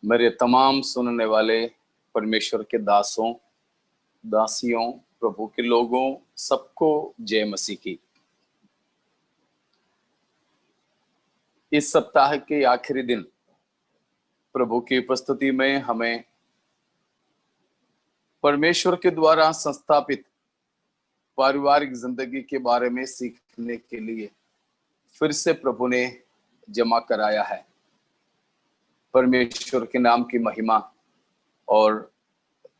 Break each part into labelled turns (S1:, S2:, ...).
S1: मेरे तमाम सुनने वाले परमेश्वर के दासों, दासियों, प्रभु के लोगों, सबको जय मसीह की। इस सप्ताह के आखिरी दिन प्रभु की उपस्थिति में हमें परमेश्वर के द्वारा संस्थापित पारिवारिक जिंदगी के बारे में सीखने के लिए फिर से प्रभु ने जमा कराया है। परमेश्वर के नाम की महिमा और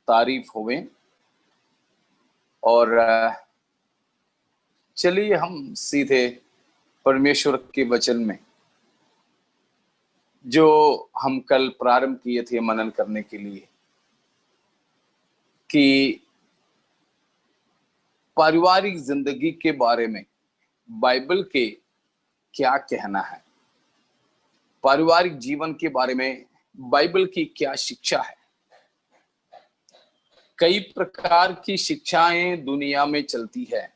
S1: तारीफ होवे। और चलिए हम सीधे परमेश्वर के वचन में, जो हम कल प्रारंभ किए थे मनन करने के लिए, कि पारिवारिक जिंदगी के बारे में बाइबल के क्या कहना है, पारिवारिक जीवन के बारे में बाइबल की क्या शिक्षा है। कई प्रकार की शिक्षाएं दुनिया में चलती है,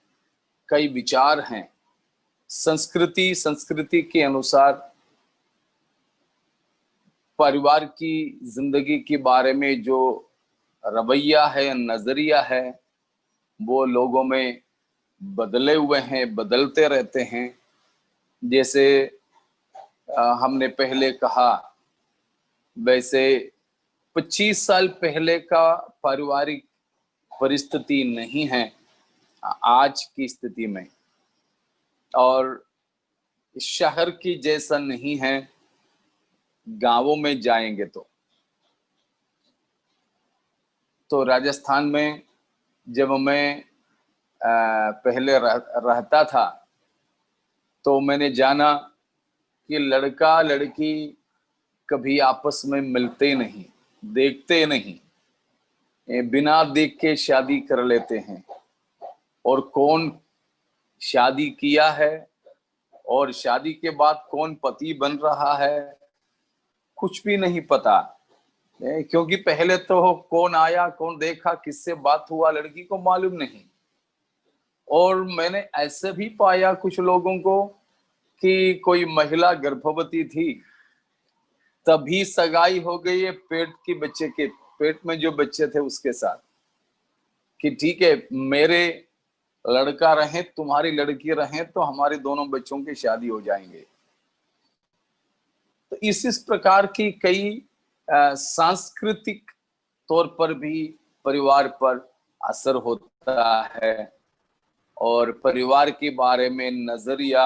S1: कई विचार हैं, संस्कृति के अनुसार परिवार की जिंदगी के बारे में जो रवैया है, नजरिया है, वो लोगों में बदले हुए हैं, बदलते रहते हैं। जैसे हमने पहले कहा, वैसे 25 साल पहले का पारिवारिक परिस्थिति नहीं है आज की स्थिति में, और शहर की जैसा नहीं है गांवों में जाएंगे तो राजस्थान में जब मैं पहले रहता था तो मैंने जाना कि लड़का लड़की कभी आपस में मिलते नहीं, देखते नहीं, बिना देख के शादी कर लेते हैं। और कौन शादी किया है और शादी के बाद कौन पति बन रहा है कुछ भी नहीं पता, क्योंकि पहले तो कौन आया, कौन देखा, किससे बात हुआ, लड़की को मालूम नहीं। और मैंने ऐसे भी पाया कुछ लोगों को कि कोई महिला गर्भवती थी, तभी सगाई हो गई है पेट की बच्चे के, पेट में जो बच्चे थे उसके साथ, कि ठीक है मेरे लड़का रहे, तुम्हारी लड़की रहे, तो हमारे दोनों बच्चों की शादी हो जाएंगे। तो इस प्रकार की कई सांस्कृतिक तौर पर भी परिवार पर असर होता है, और परिवार के बारे में नजरिया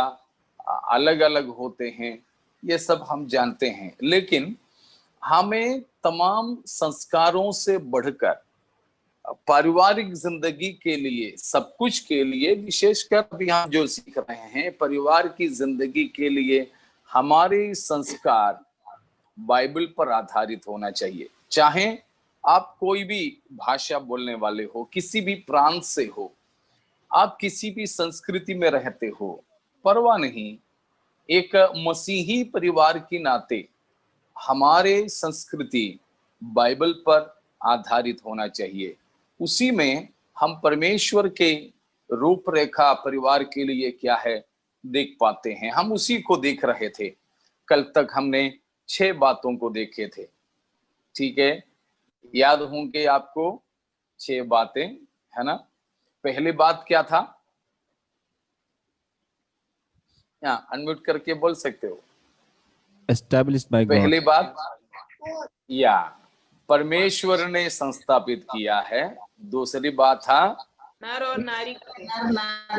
S1: अलग अलग होते हैं, ये सब हम जानते हैं। लेकिन हमें तमाम संस्कारों से बढ़कर पारिवारिक जिंदगी के लिए, सब कुछ के लिए, विशेषकर अभी हम जो सीख रहे हैं परिवार की जिंदगी के लिए, हमारे संस्कार बाइबल पर आधारित होना चाहिए। चाहे आप कोई भी भाषा बोलने वाले हो, किसी भी प्रांत से हो, आप किसी भी संस्कृति में रहते हो, परवाह नहीं, एक मसीही परिवार के नाते हमारे संस्कृति बाइबल पर आधारित होना चाहिए। उसी में हम परमेश्वर के रूपरेखा परिवार के लिए क्या है देख पाते हैं। हम उसी को देख रहे थे। कल तक हमने 6 बातों को देखे थे, ठीक है, याद होंगे आपको 6 बातें, है ना। पहली बात क्या था? अनम्यूट करके बोल सकते हो।
S2: Established by God.
S1: पहली बात, या परमेश्वर ने संस्थापित किया है। दूसरी बात था
S3: नर और नारी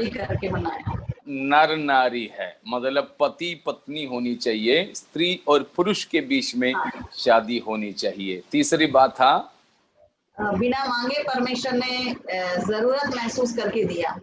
S3: करके बनाया।
S1: नर नारी है, मतलब पति पत्नी होनी चाहिए, स्त्री और पुरुष के बीच में शादी होनी चाहिए। तीसरी बात था
S4: बिना मांगे परमेश्वर ने जरूरत महसूस करके दिया।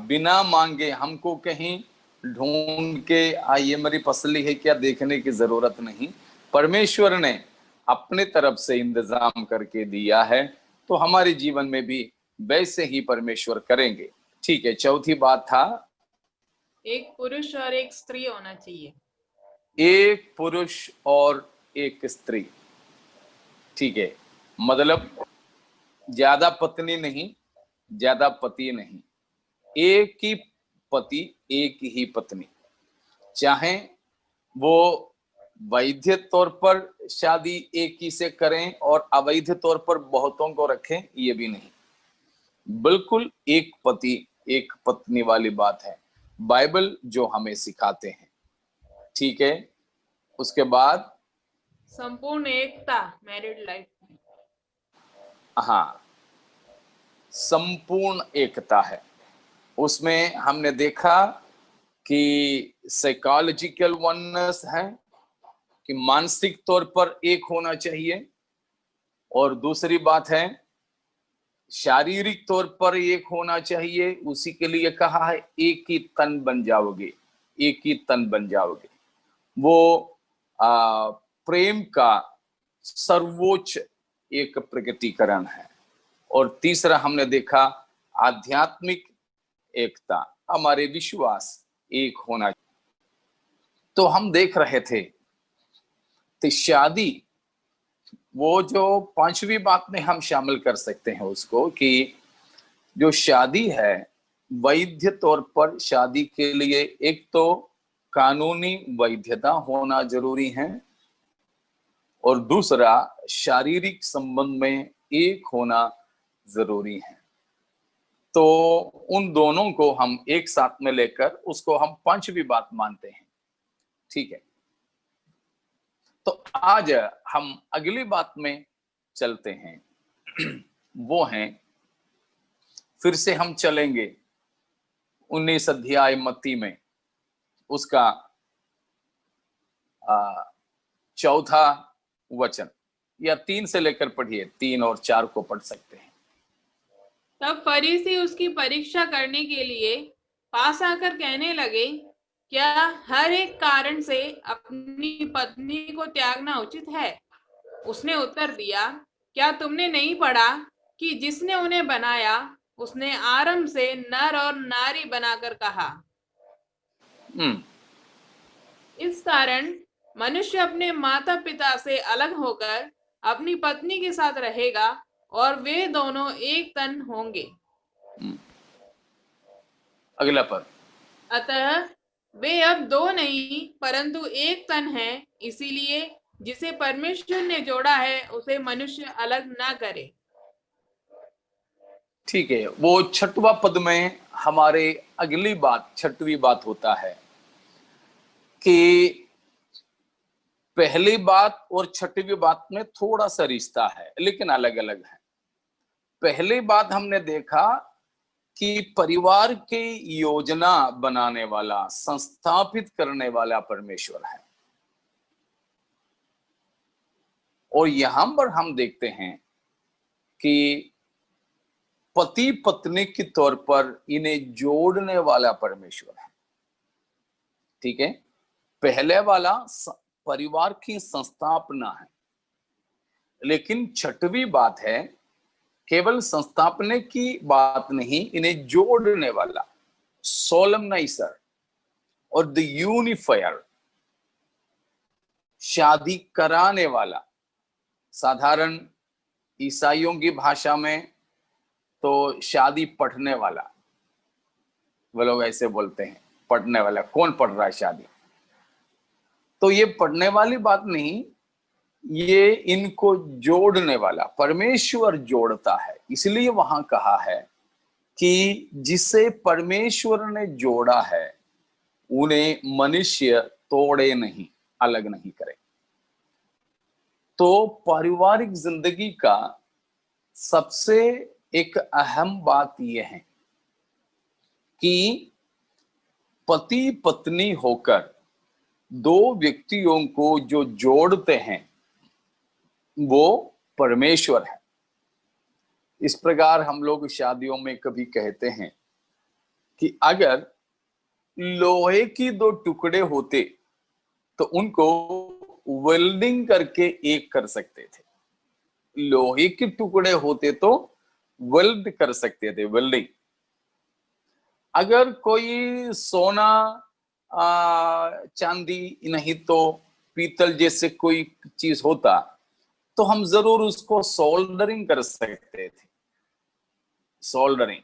S1: बिना मांगे, हमको कहीं ढूंढ के ये मेरी फसली है क्या देखने की जरूरत नहीं, परमेश्वर ने अपने तरफ से इंतजाम करके दिया है, तो हमारे जीवन में भी वैसे ही परमेश्वर करेंगे। ठीक है। चौथी बात था
S3: एक पुरुष और एक स्त्री होना चाहिए।
S1: एक पुरुष और एक स्त्री, ठीक है, मतलब ज्यादा पत्नी नहीं, ज्यादा पति नहीं, एक ही पति, एक ही पत्नी। चाहे वो वैध तौर पर शादी एक ही से करें और अवैध तौर पर बहुतों को रखें, ये भी नहीं। बिल्कुल एक पति एक पत्नी वाली बात है, बाइबल जो हमें सिखाते हैं। ठीक है, उसके बाद
S3: संपूर्ण एकता मैरिड लाइफ में।
S1: हाँ, संपूर्ण एकता है। उसमें हमने देखा कि साइकोलॉजिकल वननेस है कि मानसिक तौर पर एक होना चाहिए, और दूसरी बात है शारीरिक तौर पर एक होना चाहिए। उसी के लिए कहा है एक ही तन बन जाओगे, एक ही तन बन जाओगे। वो प्रेम का सर्वोच्च एक प्रकटीकरण है। और तीसरा हमने देखा आध्यात्मिक एकता, हमारे विश्वास एक होना। तो हम देख रहे थे तो शादी, वो जो पांचवी बात में हम शामिल कर सकते हैं उसको, कि जो शादी है वैध तौर पर शादी के लिए एक तो कानूनी वैधता होना जरूरी है, और दूसरा शारीरिक संबंध में एक होना जरूरी है। तो उन दोनों को हम एक साथ में लेकर उसको हम पांचवी बात मानते हैं। ठीक है, तो आज हम अगली बात में चलते हैं। वो हैं, फिर से हम चलेंगे 19 अध्याय मत्ती में, उसका 4था वचन, या 3 से लेकर पढ़िए, 3 और 4 को पढ़ सकते हैं।
S3: तब फरीसी उसकी परीक्षा करने के लिए पास आकर कहने लगे, क्या हर एक कारण से अपनी पत्नी को त्यागना उचित है? उसने उत्तर दिया, क्या तुमने नहीं पढ़ा कि जिसने उन्हें बनाया उसने आरंभ से नर और नारी बनाकर कहा। इस कारण मनुष्य अपने माता पिता से अलग होकर अपनी पत्नी के साथ रहेगा और वे दोनों एक तन होंगे।
S1: अगला पद,
S3: अतः वे अब दो नहीं परंतु एक तन है। इसीलिए जिसे परमेश्वर ने जोड़ा है उसे मनुष्य अलग ना करे।
S1: ठीक है। वो 6वां पद में हमारे अगली बात, 6वीं बात होता है कि पहली बात और 6वीं बात में थोड़ा सा रिश्ता है, लेकिन अलग अलग है। पहली बात हमने देखा कि परिवार की योजना बनाने वाला, संस्थापित करने वाला परमेश्वर है, और यहां पर हम देखते हैं कि पति पत्नी के तौर पर इन्हें जोड़ने वाला परमेश्वर है। ठीक है, पहले वाला परिवार की संस्थापना है, लेकिन 6वीं बात है केवल संस्थापना की बात नहीं, इन्हें जोड़ने वाला, सोलमनाइजर और द यूनिफायर, शादी कराने वाला। साधारण ईसाइयों की भाषा में तो शादी पढ़ने वाला, वो लोग ऐसे बोलते हैं, पढ़ने वाला। कौन पढ़ रहा है शादी? तो ये पढ़ने वाली बात नहीं, ये इनको जोड़ने वाला परमेश्वर जोड़ता है। इसलिए वहां कहा है कि जिसे परमेश्वर ने जोड़ा है उन्हें मनुष्य तोड़े नहीं, अलग नहीं करे। तो पारिवारिक जिंदगी का सबसे एक अहम बात यह है कि पति पत्नी होकर दो व्यक्तियों को जो जोड़ते हैं वो परमेश्वर है। इस प्रकार हम लोग शादियों में कभी कहते हैं कि अगर लोहे की 2 टुकड़े होते तो उनको वेल्डिंग करके एक कर सकते थे। लोहे के टुकड़े होते तो वेल्ड कर सकते थे, वेल्डिंग। अगर कोई सोना चांदी नहीं तो पीतल जैसे कोई चीज होता तो हम जरूर उसको सोल्डरिंग कर सकते थे। सोल्डरिंग।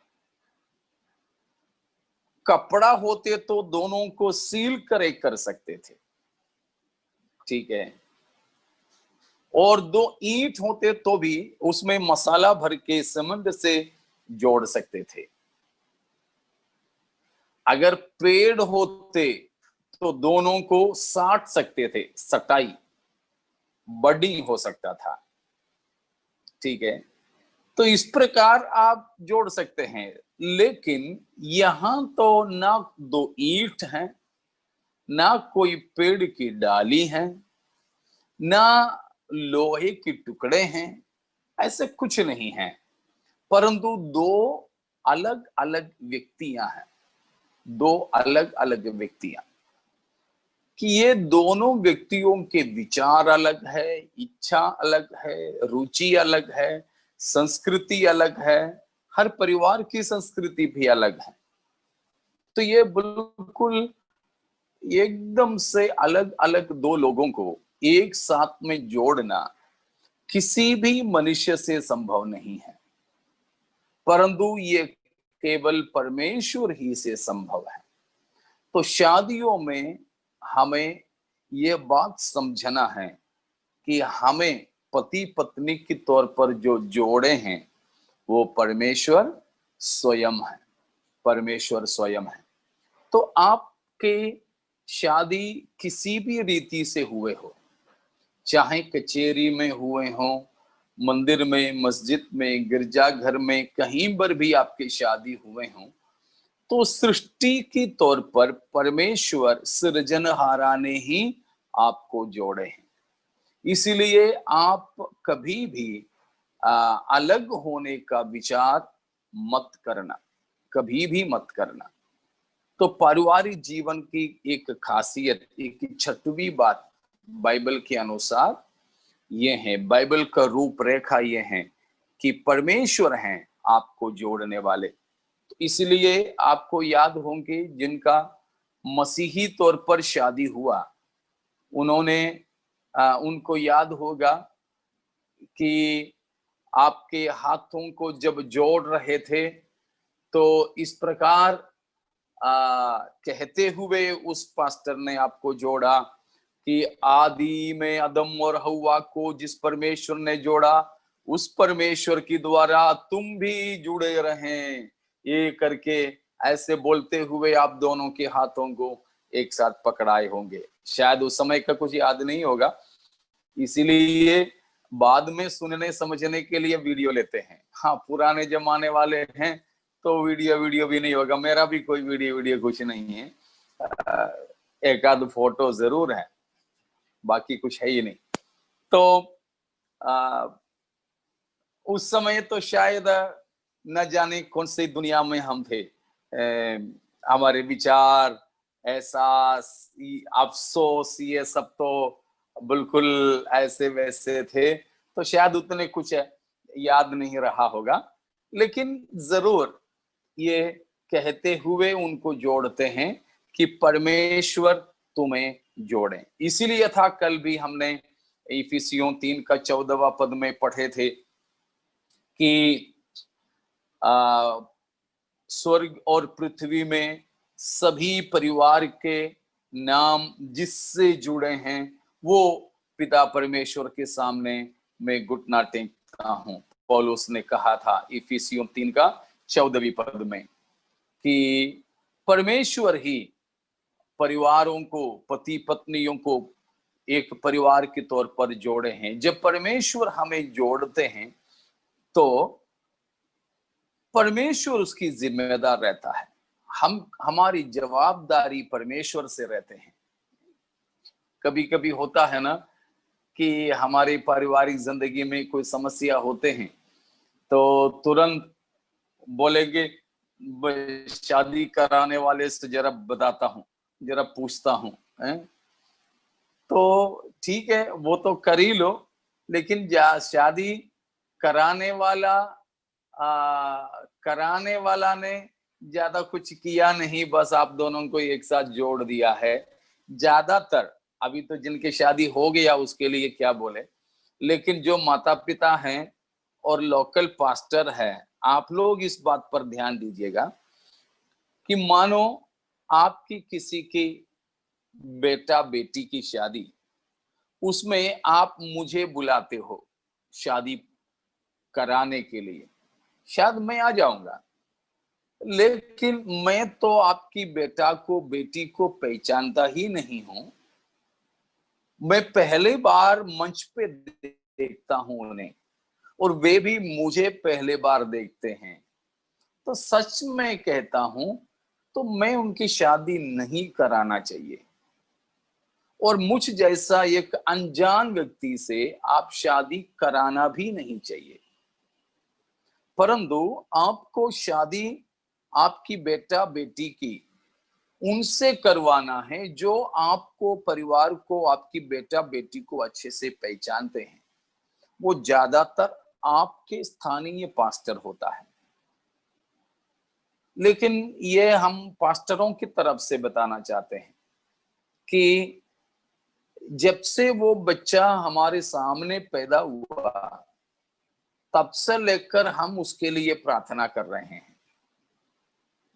S1: कपड़ा होते तो दोनों को सील कर एक कर सकते थे। ठीक है, और 2 ईंट होते तो भी उसमें मसाला भर के सीमेंट से जोड़ सकते थे। अगर पेड़ होते तो दोनों को साट सकते थे, सटाई बडिंग हो सकता था, ठीक है। तो इस प्रकार आप जोड़ सकते हैं, लेकिन यहां तो ना 2 ईंट हैं, ना कोई पेड़ की डाली है, ना लोहे के टुकड़े हैं, ऐसे कुछ नहीं है, परंतु 2 अलग अलग व्यक्तियां हैं, 2 अलग अलग व्यक्तियां, कि ये दोनों व्यक्तियों के विचार अलग है, इच्छा अलग है, रुचि अलग है, संस्कृति अलग है, हर परिवार की संस्कृति भी अलग है। तो ये बिल्कुल एकदम से अलग अलग 2 लोगों को एक साथ में जोड़ना किसी भी मनुष्य से संभव नहीं है, परंतु ये केवल परमेश्वर ही से संभव है। तो शादियों में हमें ये बात समझना है कि हमें पति पत्नी के तौर पर जो जोड़े हैं वो परमेश्वर स्वयं है, परमेश्वर स्वयं है। तो आपके शादी किसी भी रीति से हुए हो, चाहे कचेरी में हुए हो, मंदिर में, मस्जिद में, गिरजाघर में, कहीं पर भी आपकी शादी हुए हो, तो सृष्टि के तौर पर परमेश्वर सृजनहारा ने ही आपको जोड़े हैं। इसलिए आप कभी भी अलग होने का विचार मत करना, कभी भी मत करना। तो पारिवारिक जीवन की एक खासियत, एक 6वीं बात बाइबल के अनुसार ये है, बाइबल का रूपरेखा ये है कि परमेश्वर हैं आपको जोड़ने वाले। तो इसलिए आपको याद होंगे जिनका मसीही तौर पर शादी हुआ, उन्होंने उनको याद होगा कि आपके हाथों को जब जोड़ रहे थे तो इस प्रकार कहते हुए उस पास्टर ने आपको जोड़ा कि आदि में आदम और हव्वा को जिस परमेश्वर ने जोड़ा, उस परमेश्वर के द्वारा तुम भी जुड़े रहें, ये करके ऐसे बोलते हुए आप दोनों के हाथों को एक साथ पकड़ाए होंगे। शायद उस समय का कुछ याद नहीं होगा, इसीलिए बाद में सुनने समझने के लिए वीडियो लेते हैं। हाँ, पुराने जमाने वाले हैं तो वीडियो भी नहीं होगा, मेरा भी कोई वीडियो कुछ नहीं है, एक आध फोटो जरूर है, बाकी कुछ है ही नहीं। तो उस समय तो शायद न जाने कौन सी दुनिया में हम थे, हमारे विचार, एहसास, अफसोस, ये सब तो बिल्कुल ऐसे वैसे थे, तो शायद उतने कुछ याद नहीं रहा होगा, लेकिन जरूर ये कहते हुए उनको जोड़ते हैं कि परमेश्वर तुम्हें जोड़े। इसीलिए था कल भी हमने इफिसियों 3 का 14वां पद में पढ़े थे कि स्वर्ग और पृथ्वी में सभी परिवार के नाम जिससे जुड़े हैं वो पिता परमेश्वर के सामने मैं घुटना टेकता हूं। पौलुस ने कहा था इफिसियों 3 का 14वीं पद में कि परमेश्वर ही परिवारों को, पति पत्नियों को एक परिवार के तौर पर जोड़े हैं। जब परमेश्वर हमें जोड़ते हैं तो परमेश्वर उसकी जिम्मेदार रहता है, हमारी जवाबदारी परमेश्वर से रहते हैं। कभी कभी होता है ना कि हमारी पारिवारिक जिंदगी में कोई समस्या होते हैं तो तुरंत बोलेंगे शादी कराने वाले से जरा बताता हूँ, जरा पूछता हूँ, तो ठीक है वो तो कर ही लो, लेकिन शादी कराने वाला ने ज्यादा कुछ किया नहीं, बस आप दोनों को एक साथ जोड़ दिया है। ज्यादातर अभी तो जिनकी शादी हो गया उसके लिए क्या बोले, लेकिन जो माता पिता हैं और लोकल पास्टर है, आप लोग इस बात पर ध्यान दीजिएगा कि मानो आपकी किसी की बेटा बेटी की शादी उसमें आप मुझे बुलाते हो शादी कराने के लिए, शायद मैं आ जाऊंगा, लेकिन मैं तो आपकी बेटा को बेटी को पहचानता ही नहीं हूं। मैं पहली बार मंच पे देखता हूं उन्हें, और वे भी मुझे पहले बार देखते हैं। तो सच में कहता हूं, तो मैं उनकी शादी नहीं कराना चाहिए, और मुझ जैसा एक अनजान व्यक्ति से आप शादी कराना भी नहीं चाहिए। परंतु आपको शादी आपकी बेटा बेटी की उनसे करवाना है जो आपको, परिवार को, आपकी बेटा बेटी को अच्छे से पहचानते हैं। वो ज्यादातर आपके स्थानीय पास्टर होता है। लेकिन ये हम पास्टरों की तरफ से बताना चाहते हैं कि जब से वो बच्चा हमारे सामने पैदा हुआ, तब से लेकर हम उसके लिए प्रार्थना कर रहे हैं।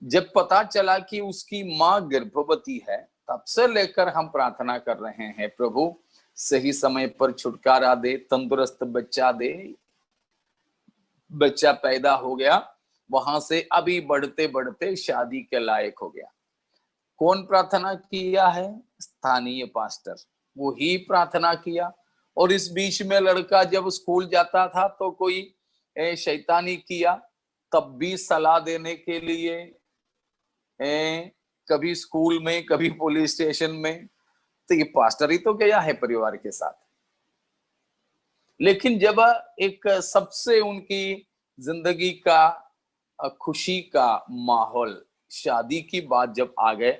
S1: जब पता चला कि उसकी मां गर्भवती है, तब से लेकर हम प्रार्थना कर रहे हैं, प्रभु सही समय पर छुटकारा दे, तंदुरुस्त बच्चा दे। बच्चा पैदा हो गया, वहां से अभी बढ़ते बढ़ते शादी के लायक हो गया। कौन प्रार्थना किया है? स्थानीय पास्टर, वो ही प्रार्थना किया। और इस बीच में लड़का जब स्कूल जाता था तो कोई शैतानी किया, तब भी सलाह देने के लिए कभी स्कूल में, कभी पुलिस स्टेशन में। तो ये पास्टर ही तो गया है परिवार के साथ। लेकिन जब एक सबसे उनकी जिंदगी का खुशी का माहौल, शादी की बात जब आ गए,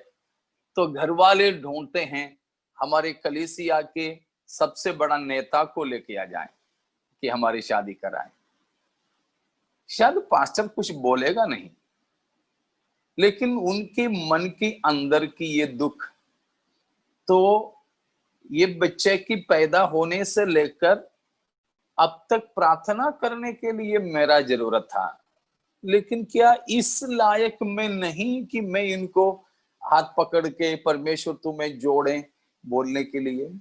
S1: तो घर वाले ढूंढते हैं हमारे कलीसिया के सबसे बड़ा नेता को लेके आ जाएं कि हमारी शादी कराएं। शायद पास्टर कुछ बोलेगा नहीं, लेकिन उनके मन के अंदर की ये दुख, तो ये बच्चे की पैदा होने से लेकर अब तक प्रार्थना करने के लिए मेरा जरूरत था, लेकिन क्या इस लायक में नहीं कि मैं इनको हाथ पकड़ के परमेश्वर तुम्हें जोड़े बोलने के लिए।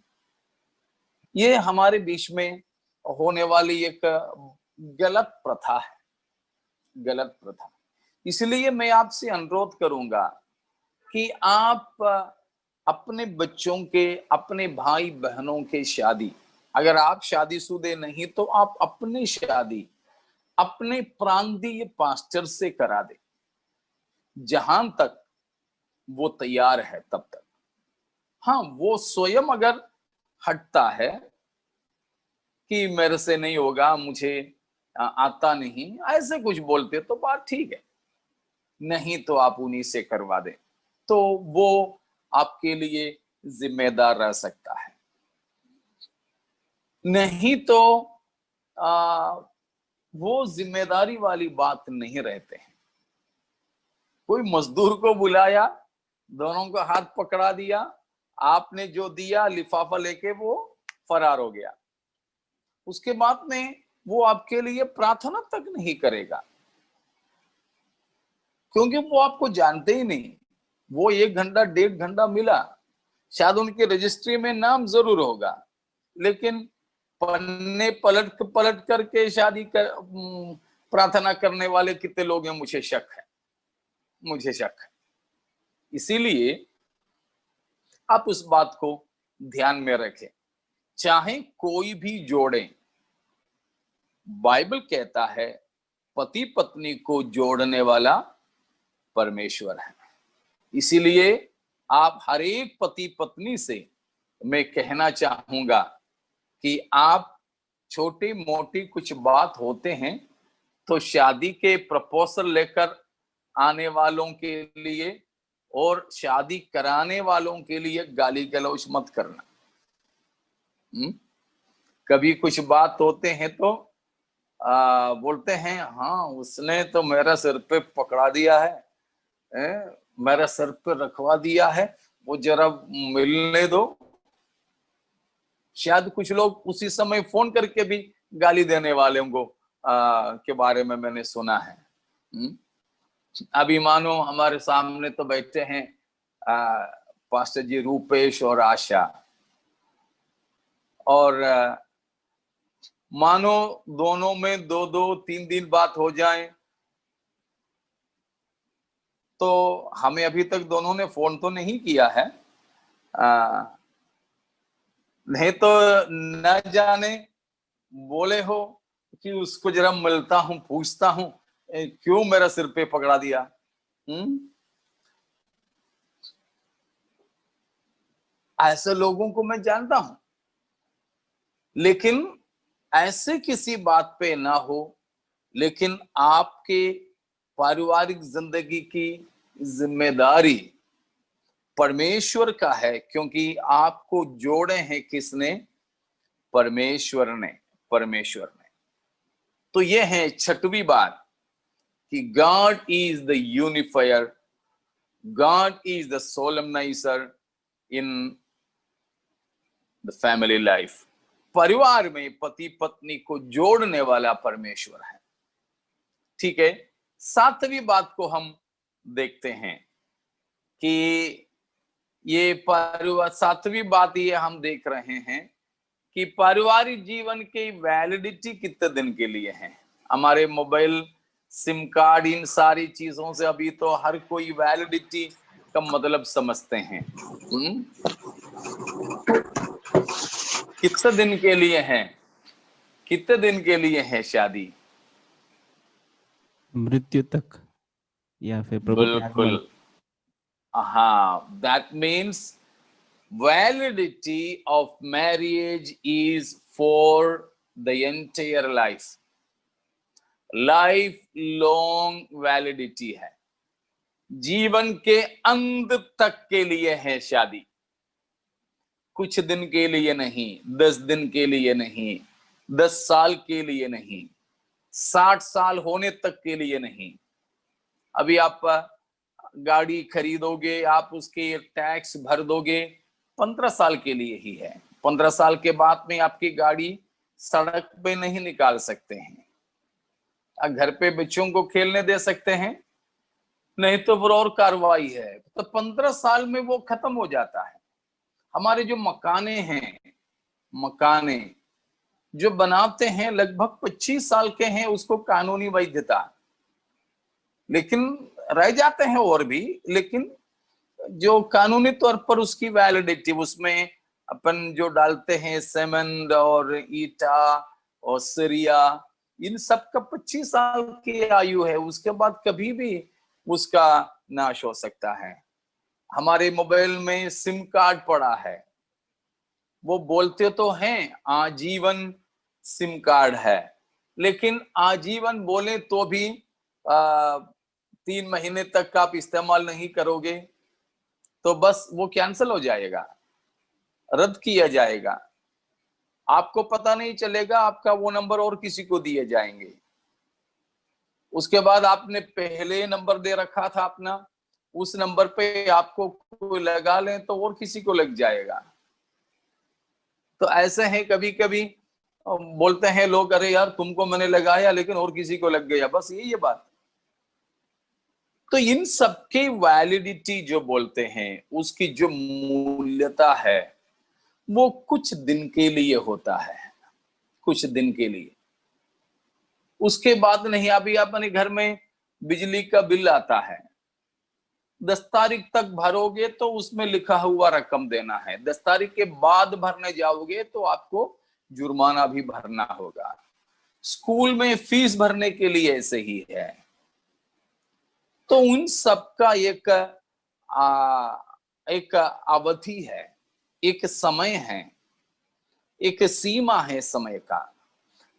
S1: ये हमारे बीच में होने वाली एक गलत प्रथा है, गलत प्रथा। इसलिए मैं आपसे अनुरोध करूंगा कि आप अपने बच्चों के, अपने भाई बहनों के शादी, अगर आप शादीशुदे नहीं तो आप अपनी शादी अपने प्रांतीय पास्टर से करा दे, जहां तक वो तैयार है तब तक। हाँ, वो स्वयं अगर हटता है कि मेरे से नहीं होगा, मुझे आता नहीं, ऐसे कुछ बोलते तो बात ठीक है, नहीं तो आप उन्हीं से करवा दें, तो वो आपके लिए जिम्मेदार रह सकता है। नहीं तो वो जिम्मेदारी वाली बात नहीं रहते हैं। कोई मजदूर को बुलाया, दोनों को हाथ पकड़ा दिया, आपने जो दिया लिफाफा लेके वो फरार हो गया। उसके बाद में वो आपके लिए प्रार्थना तक नहीं करेगा, क्योंकि वो आपको जानते ही नहीं। वो 1 घंटा 1.5 घंटा मिला, शायद उनके रजिस्ट्री में नाम जरूर होगा, लेकिन पन्ने पलट करके शादी कर प्रार्थना करने वाले कितने लोग हैं, मुझे शक है, मुझे शक है। इसीलिए आप उस बात को ध्यान में रखें, चाहे कोई भी जोड़े, बाइबल कहता है पति पत्नी को जोड़ने वाला परमेश्वर है। इसीलिए आप हर एक पति पत्नी से मैं कहना चाहूंगा कि आप छोटी मोटी कुछ बात होते हैं तो शादी के प्रपोजल लेकर आने वालों के लिए और शादी कराने वालों के लिए गाली गलौज मत करना। कभी कुछ बात होते हैं तो बोलते हैं, हाँ उसने तो मेरा सिर पे पकड़ा दिया है, मेरा सिर पे रखवा दिया है, वो जरा मिलने दो। शायद कुछ लोग उसी समय फोन करके भी गाली देने वाले को के बारे में मैंने सुना है। अभी मानो हमारे सामने तो बैठे हैं पास्टर जी रूपेश और आशा, और मानो दोनों में 2-2, 3 दिन बात हो जाए, तो हमें अभी तक दोनों ने फोन तो नहीं किया है, नहीं तो न जाने बोले हो कि उसको जरा मिलता हूं, पूछता हूं, क्यों मेरा सिर पे पकड़ा दिया। ऐसे लोगों को मैं जानता हूं, लेकिन ऐसे किसी बात पे ना हो, लेकिन आपके पारिवारिक जिंदगी की जिम्मेदारी परमेश्वर का है, क्योंकि आपको जोड़े हैं किसने? परमेश्वर ने। तो यह है छठवीं बात कि God is the unifier, God is the solemniser in the family life. परिवार में पति पत्नी को जोड़ने वाला परमेश्वर है। ठीक है, सातवीं बात को हम देखते हैं कि ये परिवार, सातवीं बात ये हम देख रहे हैं कि पारिवारिक जीवन की वैलिडिटी कितने दिन के लिए है। हमारे मोबाइल, सिम कार्ड, इन सारी चीजों से अभी तो हर कोई वैलिडिटी का मतलब समझते हैं। कितने दिन के लिए है, कितने दिन के लिए है शादी?
S2: मृत्यु तक या फिर प्रभु के आगमन।
S1: बिल्कुल, हाँ, that means validity of marriage is for the entire life, life long validity है, जीवन के अंत तक के लिए है शादी। कुछ दिन के लिए नहीं, 10 दिन के लिए नहीं, 10 साल के लिए नहीं, 60 साल होने तक के लिए नहीं। अभी आप गाड़ी खरीदोगे, आप उसके टैक्स भर दोगे, 15 साल के लिए ही है। 15 साल के बाद में आपकी गाड़ी सड़क पे नहीं निकाल सकते हैं। घर पे बच्चों को खेलने दे सकते हैं, नहीं तो फिर और कार्रवाई है। तो 15 साल में वो खत्म हो जाता है। हमारे जो मकाने हैं, मकाने जो बनाते हैं लगभग 25 साल के हैं, उसको कानूनी वैधता, लेकिन रह जाते हैं और भी, लेकिन जो कानूनी तौर पर उसकी वैलिडिटी, उसमें अपन जो डालते हैं सीमेंट और ईटा और सरिया, इन सब का 25 साल की आयु है, उसके बाद कभी भी उसका नाश हो सकता है। हमारे मोबाइल में सिम कार्ड पड़ा है, वो बोलते तो हैं आजीवन सिम कार्ड है, लेकिन आजीवन बोले तो भी 3 महीने तक आप इस्तेमाल नहीं करोगे तो बस वो कैंसिल हो जाएगा, रद्द किया जाएगा। आपको पता नहीं चलेगा, आपका वो नंबर और किसी को दिए जाएंगे। उसके बाद आपने पहले नंबर दे रखा था अपना, उस नंबर पे आपको कोई लगा ले तो और किसी को लग जाएगा। तो ऐसे है, कभी कभी बोलते हैं लोग, अरे यार तुमको मैंने लगाया लेकिन और किसी को लग गया, बस यही है बात। तो इन सबकी वैलिडिटी जो बोलते हैं, उसकी जो मूल्यता है, वो कुछ दिन के लिए होता है, कुछ दिन के लिए। उसके बाद नहीं। अभी अपने घर में बिजली का बिल आता है, 10 तारीख तक भरोगे तो उसमें लिखा हुआ रकम देना है, 10 तारीख के बाद भरने जाओगे तो आपको जुर्माना भी भरना होगा। स्कूल में फीस भरने के लिए ऐसे ही है। तो उन सबका एक अवधि है, एक समय है, एक सीमा है समय का।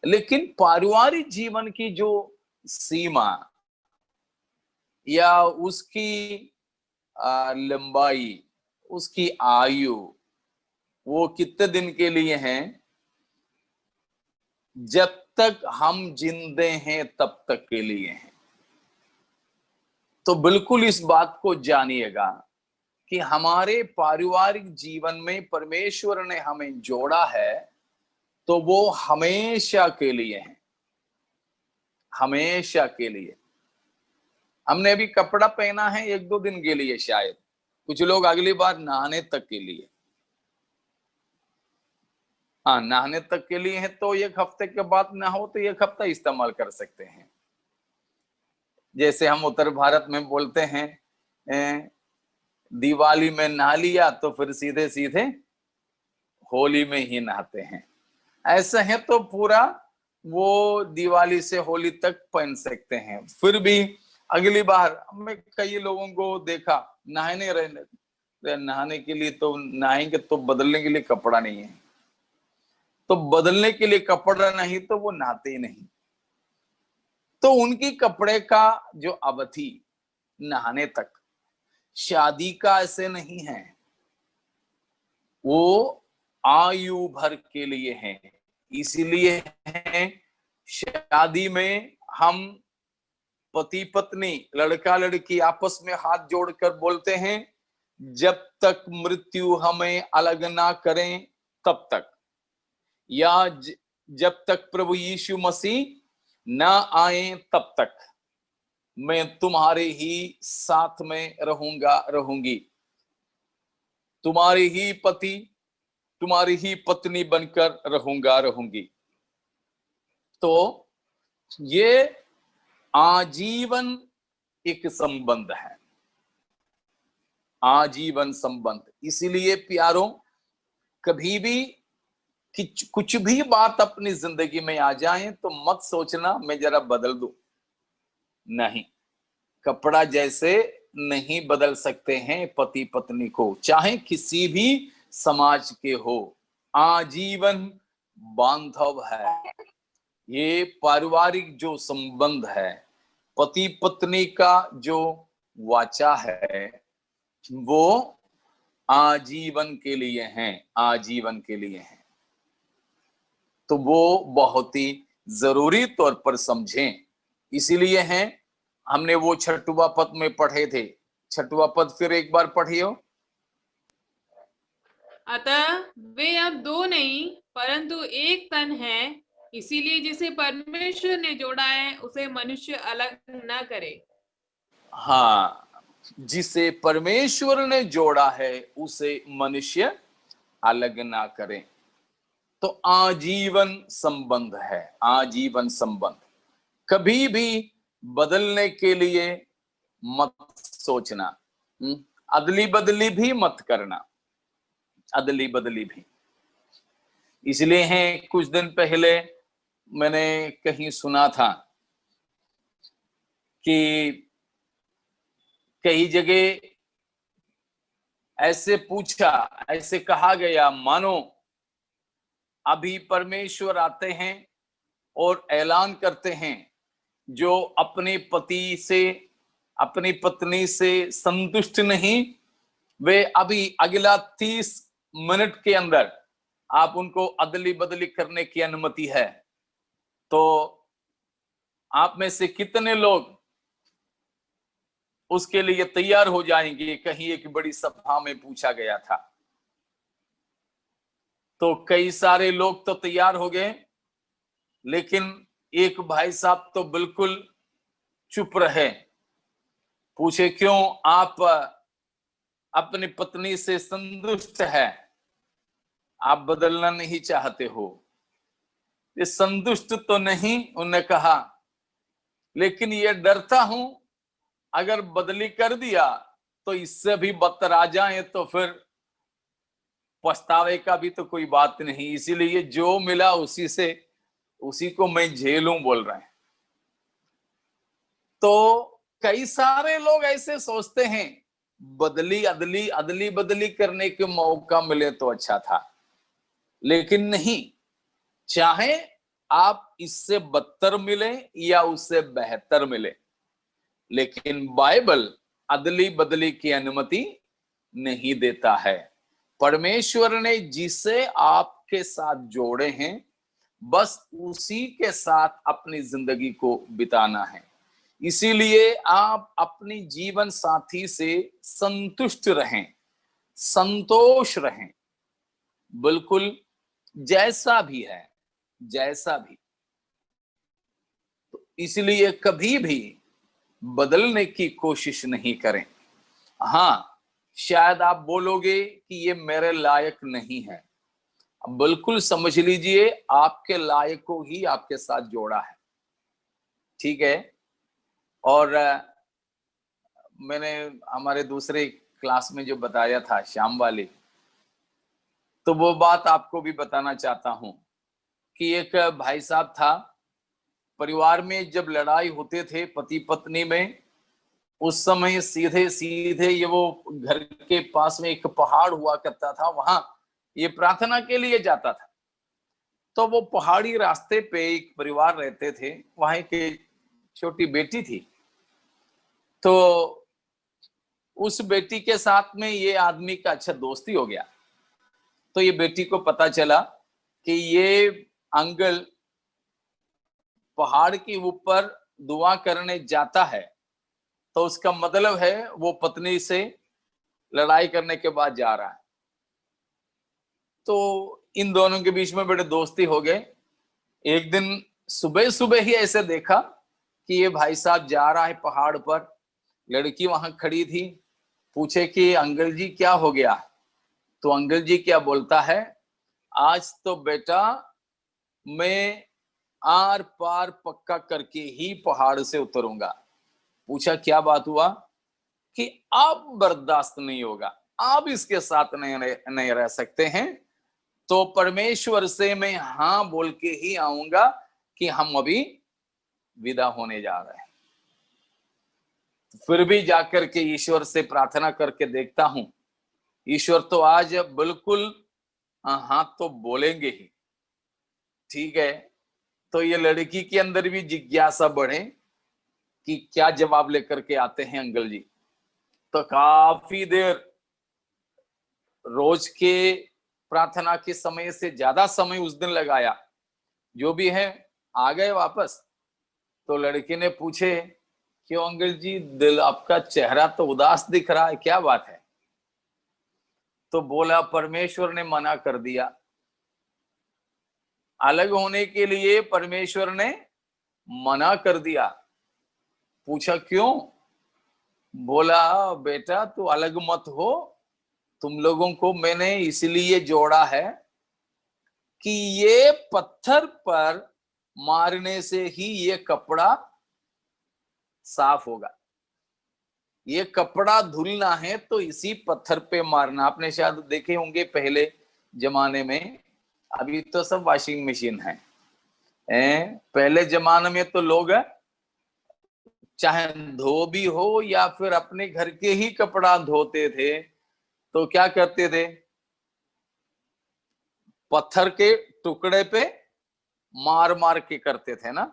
S1: लेकिन पारिवारिक जीवन की जो सीमा या उसकी लंबाई, उसकी आयु, वो कितने दिन के लिए है? जब तक हम जिंदे हैं तब तक के लिए हैं। तो बिल्कुल इस बात को जानिएगा कि हमारे पारिवारिक जीवन में परमेश्वर ने हमें जोड़ा है, तो वो हमेशा के लिए है, हमेशा के लिए। हमने अभी कपड़ा पहना है 1-2 दिन के लिए, शायद कुछ लोग अगली बार नहाने तक के लिए। हाँ, नहाने तक के लिए है तो एक हफ्ते के बाद ना हो तो एक हफ्ता इस्तेमाल कर सकते हैं। जैसे हम उत्तर भारत में बोलते हैं दिवाली में नहा लिया तो फिर सीधे सीधे होली में ही नहाते हैं। ऐसा है तो पूरा वो दिवाली से होली तक पहन सकते हैं। फिर भी अगली बार मैं कई लोगों को देखा नहाने के लिए तो नहाएंगे तो बदलने के लिए कपड़ा नहीं है, तो बदलने के लिए कपड़ा नहीं तो वो नहाते ही नहीं। तो उनकी कपड़े का जो अवधि नहाने तक शादी का ऐसे नहीं है, वो आयु भर के लिए है। इसीलिए है शादी में हम पति पत्नी लड़का लड़की आपस में हाथ जोड़कर बोलते हैं जब तक मृत्यु हमें अलग ना करें तब तक, या जब तक प्रभु यीशु मसीह ना आए तब तक मैं तुम्हारे ही साथ में रहूंगा रहूंगी, तुम्हारी ही पति तुम्हारी ही पत्नी बनकर रहूंगा रहूंगी। तो ये आजीवन एक संबंध है, आजीवन संबंध। इसीलिए प्यारों, कभी भी कुछ भी बात अपनी जिंदगी में आ जाए तो मत सोचना मैं जरा बदल दूं। नहीं, कपड़ा जैसे नहीं बदल सकते हैं पति पत्नी को, चाहे किसी भी समाज के हो, आजीवन बांधव है। ये पारिवारिक जो संबंध है, पति पत्नी का जो वाचा है, वो आजीवन के लिए है, आजीवन के लिए है। तो वो बहुत ही जरूरी तौर पर समझें। इसीलिए है हमने वो छठवां पद में पढ़े थे। छठवां पद फिर एक बार पढ़ियो।
S3: अतः वे अब दो नहीं परंतु एक तन है, इसीलिए जिसे परमेश्वर ने जोड़ा है उसे मनुष्य अलग न करे।
S1: हाँ, जिसे परमेश्वर ने जोड़ा है उसे मनुष्य अलग ना करे। तो आजीवन संबंध है, आजीवन संबंध। कभी भी बदलने के लिए मत सोचना, अदली बदली भी मत करना, अदली बदली भी। इसलिए है कुछ दिन पहले मैंने कहीं सुना था कि कई जगह ऐसे पूछा, ऐसे कहा गया मानो अभी परमेश्वर आते हैं और ऐलान करते हैं जो अपने पति से अपनी पत्नी से संतुष्ट नहीं, वे अभी अगला 30 मिनट के अंदर आप उनको अदली बदली करने की अनुमति है। तो आप में से कितने लोग उसके लिए तैयार हो जाएंगे? कहीं एक बड़ी सभा में पूछा गया था, तो कई सारे लोग तो तैयार हो गए, लेकिन एक भाई साहब तो बिल्कुल चुप रहे। पूछे क्यों, आप अपनी पत्नी से संतुष्ट है, आप बदलना नहीं चाहते हो? ये संतुष्ट तो नहीं, उन्होंने कहा, लेकिन ये डरता हूं अगर बदली कर दिया तो इससे भी बदतर आ जाए तो फिर पछतावे का भी तो कोई बात नहीं। इसीलिए जो मिला उसी को मैं झेलूं बोल रहे हैं। तो कई सारे लोग ऐसे सोचते हैं अदली बदली करने के मौका मिले तो अच्छा था, लेकिन नहीं, चाहे आप इससे बदतर मिले या उससे बेहतर मिले, लेकिन बाइबल अदली बदली की अनुमति नहीं देता है। परमेश्वर ने जिसे आपके साथ जोड़े हैं बस उसी के साथ अपनी जिंदगी को बिताना है। इसीलिए आप अपनी जीवन साथी से संतुष्ट रहें, संतोष रहें, बिल्कुल जैसा भी है, जैसा भी। तो इसलिए कभी भी बदलने की कोशिश नहीं करें। हाँ, शायद आप बोलोगे कि ये मेरे लायक नहीं है, बिल्कुल समझ लीजिए, आपके लायक को ही आपके साथ जोड़ा है, ठीक है। और मैंने हमारे दूसरे क्लास में जो बताया था शाम वाली, तो वो बात आपको भी बताना चाहता हूं कि एक भाई साहब था, परिवार में जब लड़ाई होते थे पति पत्नी में, उस समय सीधे सीधे ये वो घर के पास में एक पहाड़ हुआ करता था, वहां ये प्रार्थना के लिए जाता था। तो वो पहाड़ी रास्ते पे एक परिवार रहते थे, वहां एक छोटी बेटी थी। तो उस बेटी के साथ में ये आदमी का अच्छा दोस्ती हो गया। तो ये बेटी को पता चला कि ये अंकल पहाड़ के ऊपर दुआ करने जाता है, तो उसका मतलब है वो पत्नी से लड़ाई करने के बाद जा रहा है। तो इन दोनों के बीच में बड़े दोस्ती हो गए। एक दिन सुबह सुबह ही ऐसे देखा कि ये भाई साहब जा रहा है पहाड़ पर, लड़की वहां खड़ी थी। पूछे कि अंकल जी क्या हो गया? तो अंकल जी क्या बोलता है, आज तो बेटा मैं आर पार पक्का करके ही पहाड़ से उतरूंगा। पूछा क्या बात हुआ? कि अब बर्दाश्त नहीं होगा, आप इसके साथ नहीं रह सकते हैं, तो परमेश्वर से मैं हाँ बोल के ही आऊंगा कि हम अभी विदा होने जा रहे हैं। फिर भी जाकर के ईश्वर से प्रार्थना करके देखता हूं, ईश्वर तो आज बिल्कुल हाँ तो बोलेंगे ही, ठीक है। तो ये लड़की के अंदर भी जिज्ञासा बढ़े कि क्या जवाब लेकर के आते हैं अंकल जी। तो काफी देर, रोज के प्रार्थना के समय से ज्यादा समय उस दिन लगाया। जो भी है आ गए वापस। तो लड़की ने पूछे, क्यों अंकल जी, दिल आपका चेहरा तो उदास दिख रहा है, क्या बात है? तो बोला परमेश्वर ने मना कर दिया, अलग होने के लिए परमेश्वर ने मना कर दिया। पूछा क्यों? बोला बेटा तू अलग मत हो, तुम लोगों को मैंने इसलिए जोड़ा है कि ये पत्थर पर मारने से ही ये कपड़ा साफ होगा। ये कपड़ा धुलना है तो इसी पत्थर पे मारना। आपने शायद देखे होंगे पहले जमाने में, अभी तो सब वॉशिंग मशीन है। पहले जमाने में तो लोग चाहे धोबी हो या फिर अपने घर के ही कपड़ा धोते थे, तो क्या करते थे, पत्थर के टुकड़े पे मार मार के करते थे ना।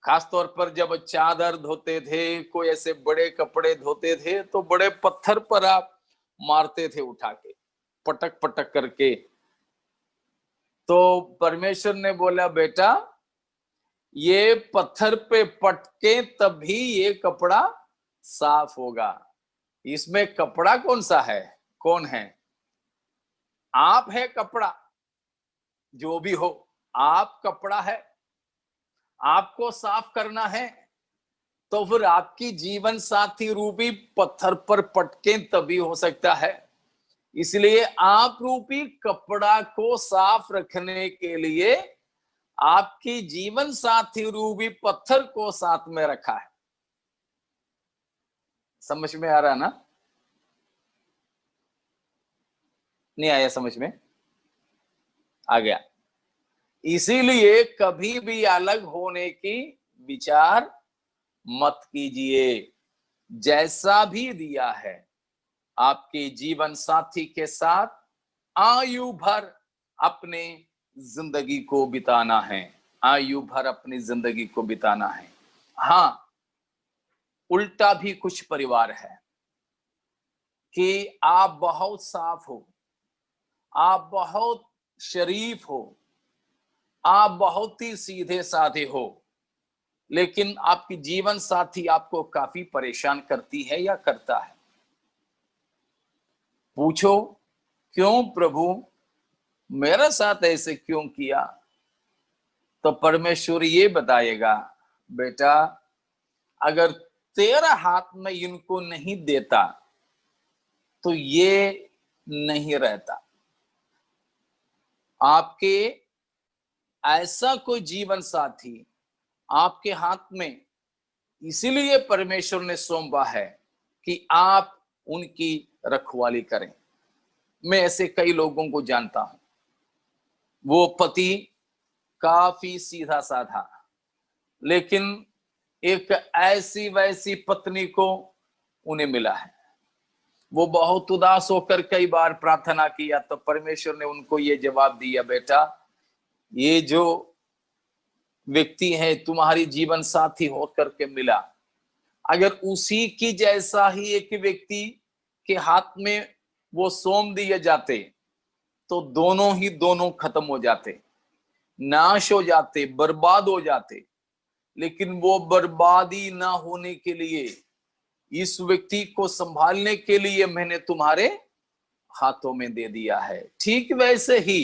S1: खास तौर पर जब चादर धोते थे, कोई ऐसे बड़े कपड़े धोते थे, तो बड़े पत्थर पर आप मारते थे उठा के, पटक पटक करके। तो परमेश्वर ने बोला बेटा ये पत्थर पे पटके तभी ये कपड़ा साफ होगा। इसमें कपड़ा कौन सा है, कौन है? आप है कपड़ा। जो भी हो, आप कपड़ा है, आपको साफ करना है, तो फिर आपकी जीवन साथी रूपी पत्थर पर पटके तभी हो सकता है। इसलिए आप रूपी कपड़ा को साफ रखने के लिए आपकी जीवन साथी रूपी पत्थर को साथ में रखा है। समझ में आ रहा ना? नहीं आया समझ में? आ गया। इसीलिए कभी भी अलग होने की विचार मत कीजिए। जैसा भी दिया है आपके जीवन साथी के साथ आयु भर अपने जिंदगी को बिताना है, आयु भर अपनी जिंदगी को बिताना है। हाँ, उल्टा भी कुछ परिवार है कि आप बहुत साफ हो, आप बहुत शरीफ हो, आप बहुत ही सीधे साधे हो, लेकिन आपकी जीवन साथी आपको काफी परेशान करती है या करता है। पूछो क्यों प्रभु, मेरे साथ ऐसे क्यों किया? तो परमेश्वर ये बताएगा, बेटा अगर तेरा हाथ में इनको नहीं देता तो ये नहीं रहता। आपके ऐसा कोई जीवन साथी आपके हाथ में इसीलिए परमेश्वर ने सौंपा है कि आप उनकी रखवाली करें। मैं ऐसे कई लोगों को जानता हूं, वो पति काफी सीधा साधा, लेकिन एक ऐसी वैसी पत्नी को उन्हें मिला है। वो बहुत उदास होकर कई बार प्रार्थना किया तो परमेश्वर ने उनको ये जवाब दिया, बेटा ये जो व्यक्ति है तुम्हारी जीवन साथी होकर के मिला, अगर उसी की जैसा ही एक व्यक्ति के हाथ में वो सौंप दिए जाते तो दोनों ही दोनों खत्म हो जाते, नाश हो जाते, बर्बाद हो जाते। लेकिन वो बर्बादी ना होने के लिए, इस व्यक्ति को संभालने के लिए मैंने तुम्हारे हाथों में दे दिया है। ठीक वैसे ही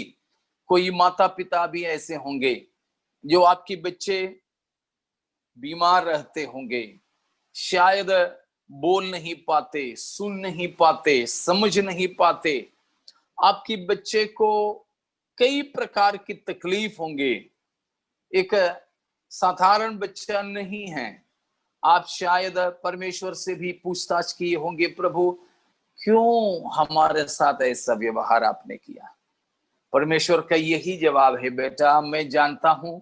S1: कोई माता पिता भी ऐसे होंगे जो आपके बच्चे बीमार रहते होंगे, शायद बोल नहीं पाते, सुन नहीं पाते, समझ नहीं पाते, आपके बच्चे को कई प्रकार की तकलीफ होंगे, एक साधारण बच्चा नहीं है। आप शायद परमेश्वर से भी पूछताछ किए होंगे, प्रभु क्यों हमारे साथ ऐसा व्यवहार आपने किया? परमेश्वर का यही जवाब है, बेटा मैं जानता हूं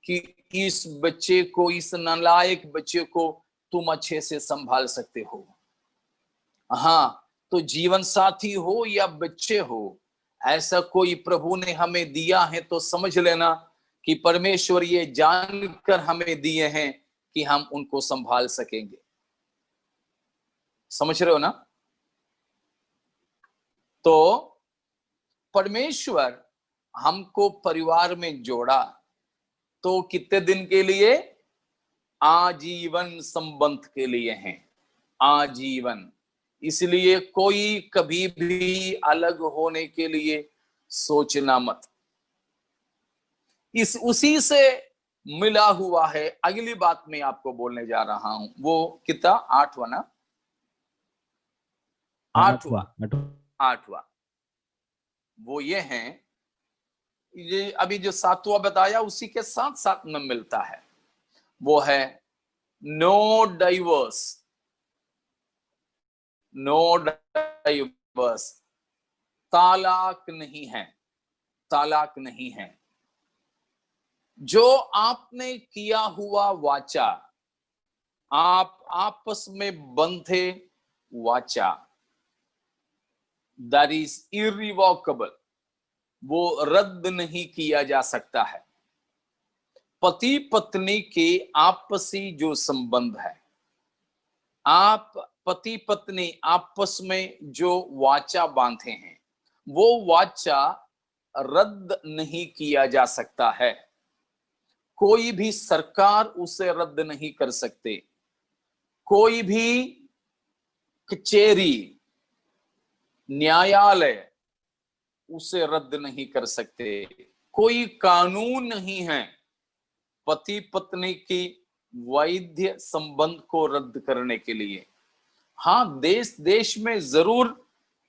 S1: कि इस बच्चे को, इस नालायक बच्चे को तुम अच्छे से संभाल सकते हो। हाँ, तो जीवन साथी हो या बच्चे हो, ऐसा कोई प्रभु ने हमें दिया है तो समझ लेना कि परमेश्वर ये जानकर हमें दिए हैं कि हम उनको संभाल सकेंगे। समझ रहे हो ना? तो परमेश्वर हमको परिवार में जोड़ा तो कितने दिन के लिए? आजीवन संबंध के लिए हैं, आजीवन। इसलिए कोई कभी भी अलग होने के लिए सोचना मत, इस उसी से मिला हुआ है। अगली बात मैं आपको बोलने जा रहा हूं, वो कितना? 8वां ना? 8वां वो ये है, ये अभी जो 7वां बताया उसी के साथ साथ में मिलता है, वो है नो डाइवर्स। नो डाइवर्स, तालाक नहीं है, तालाक नहीं है। जो आपने किया हुआ वाचा, आप आपस में बंधे वाचा, दैट इज इरिवोकेबल, वो रद्द नहीं किया जा सकता है। पति पत्नी के आपसी जो संबंध है, आप पति पत्नी आपस में जो वाचा बांधे हैं, वो वाचा रद्द नहीं किया जा सकता है। कोई भी सरकार उसे रद्द नहीं कर सकते, कोई भी कचेरी, न्यायालय उसे रद्द नहीं कर सकते, कोई कानून नहीं है पति पत्नी की वैध संबंध को रद्द करने के लिए। हाँ, देश देश में जरूर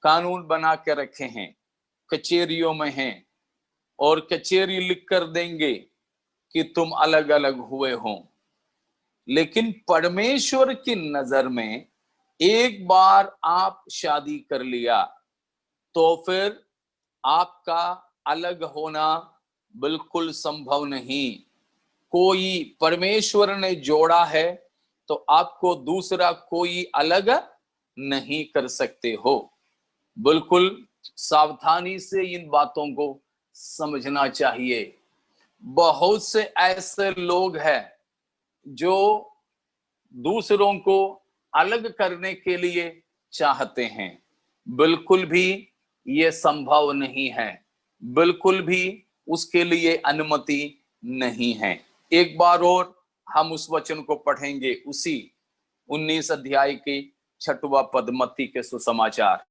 S1: कानून बना के रखे हैं, कचेरियों में हैं, और कचेरी लिख कर देंगे कि तुम अलग अलग हुए हो। लेकिन परमेश्वर की नजर में एक बार आप शादी कर लिया तो फिर आपका अलग होना बिल्कुल संभव नहीं। कोई परमेश्वर ने जोड़ा है तो आपको दूसरा कोई अलग नहीं कर सकते हो। बिल्कुल सावधानी से इन बातों को समझना चाहिए। बहुत से ऐसे लोग हैं जो दूसरों को अलग करने के लिए चाहते हैं, बिल्कुल भी ये संभव नहीं है, बिल्कुल भी उसके लिए अनुमति नहीं है। एक बार और हम उस वचन को पढ़ेंगे, उसी 19 अध्याय के 6वां पद, मत्ती के सुसमाचार।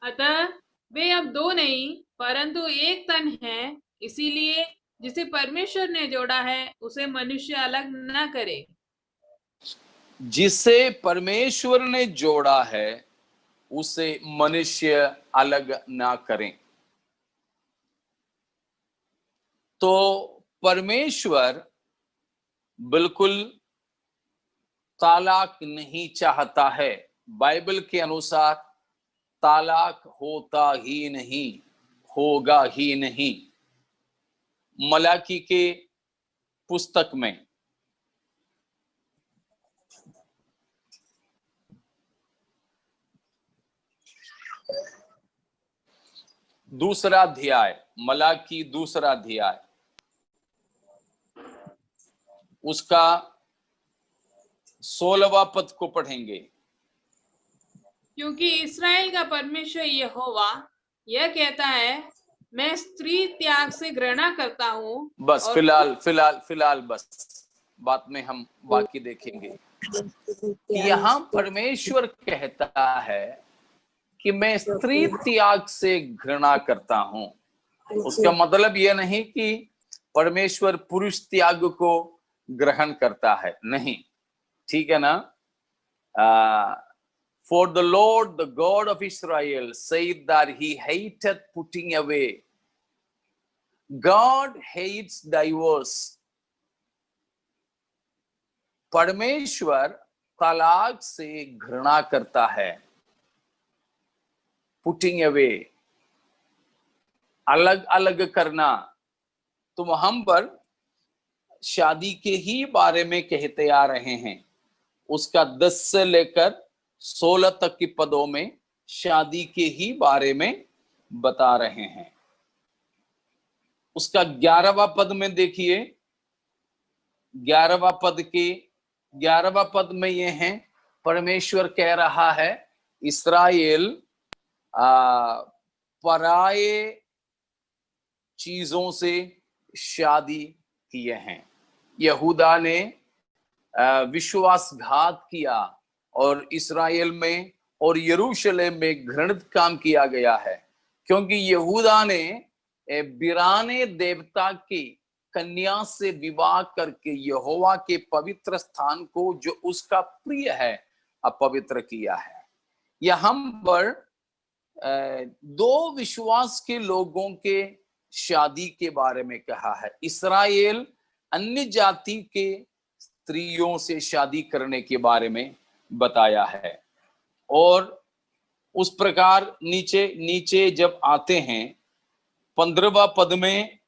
S3: अतः वे अब दो नहीं परंतु एक तन है, इसीलिए जिसे परमेश्वर ने जोड़ा है उसे मनुष्य अलग न करे।
S1: जिसे परमेश्वर ने जोड़ा है उसे मनुष्य अलग ना करें। तो परमेश्वर बिल्कुल तालाक नहीं चाहता है। बाइबल के अनुसार तालाक होता ही नहीं, होगा ही नहीं। मलाकी के पुस्तक में दूसरा अध्याय, मलाकी दूसरा अध्याय, उसका 16वां पद को पढ़ेंगे।
S3: क्योंकि इस्राएल का परमेश्वर यहोवा यह कहता है, मैं स्त्री त्याग से घृणा करता हूँ।
S1: बस फिलहाल बस, बाद में हम बाकी देखेंगे। यहाँ परमेश्वर कहता है कि मैं स्त्री त्याग से घृणा करता हूं। उसका मतलब यह नहीं कि परमेश्वर पुरुष त्याग को ग्रहण करता है, नहीं, ठीक है ना। For the Lord, the God of Israel, said that he hated putting away. God hates divorce. परमेश्वर तलाक से घृणा करता है। पुटिंग अवे, अलग अलग करना। तुम हम पर शादी के ही बारे में कहते आ रहे हैं। उसका 10 से लेकर 16 तक के पदों में शादी के ही बारे में बता रहे हैं। उसका 11वां पद में देखिए, 11वां पद में यह है, परमेश्वर कह रहा है इस्राएल पराये चीजों से शादी किए हैं। यहूदा ने विश्वासघात किया और इस्राएल में और यरूशलेम में घृणित काम किया गया है, क्योंकि यहूदा ने बिराने देवता की कन्या से विवाह करके यहोवा के पवित्र स्थान को जो उसका प्रिय है अपवित्र किया है। यहाँ पर 2 विश्वास के लोगों के शादी के बारे में कहा है। इस्राएल अन्य जाति के स्त्रियों से शादी करने के बारे में बताया है। और उस प्रकार नीचे जब आते हैं 15वां पद में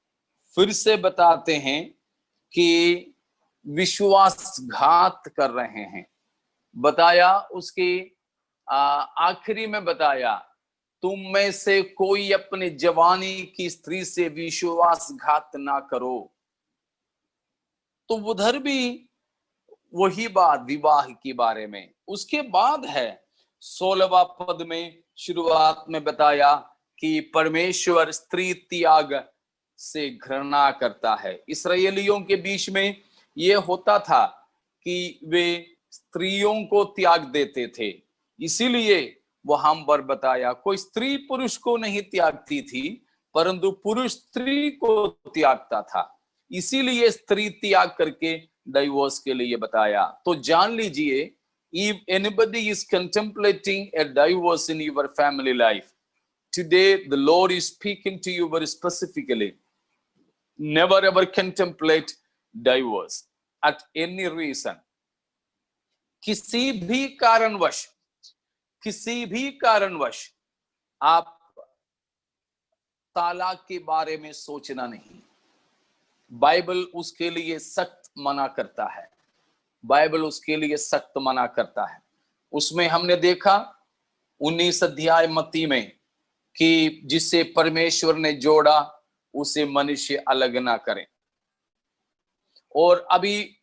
S1: फिर से बताते हैं कि विश्वासघात कर रहे हैं। बताया उसके आखिरी में बताया, तुम में से कोई अपने जवानी की स्त्री से विश्वासघात ना करो। तो उधर भी वही बात विवाह के बारे में। उसके बाद है 16वां पद में शुरुआत में बताया कि परमेश्वर स्त्री त्याग से घृणा करता है। इस्राएलियों के बीच में यह होता था कि वे स्त्रियों को त्याग देते थे, इसीलिए वहां पर बताया कोई स्त्री पुरुष को नहीं त्यागती थी, परंतु पुरुष स्त्री को त्यागता था, इसीलिए स्त्री त्याग करके डाइवोर्स के लिए बताया। तो जान लीजिए, if anybody is contemplating a divorce in your family life, today the Lord is speaking to you very specifically. Never ever contemplate divorce at any reason. किसी भी कारणवश आप तालाक के बारे में सोचना नहीं। बाइबल उसके लिए सख्त मना करता है। बाइबल उसके लिए सख्त मना करता है। उसमें हमने देखा 19 अध्याय मत्ती में कि जिसे परमेश्वर ने जोड़ा उसे मनुष्य अलग ना करे। और अभी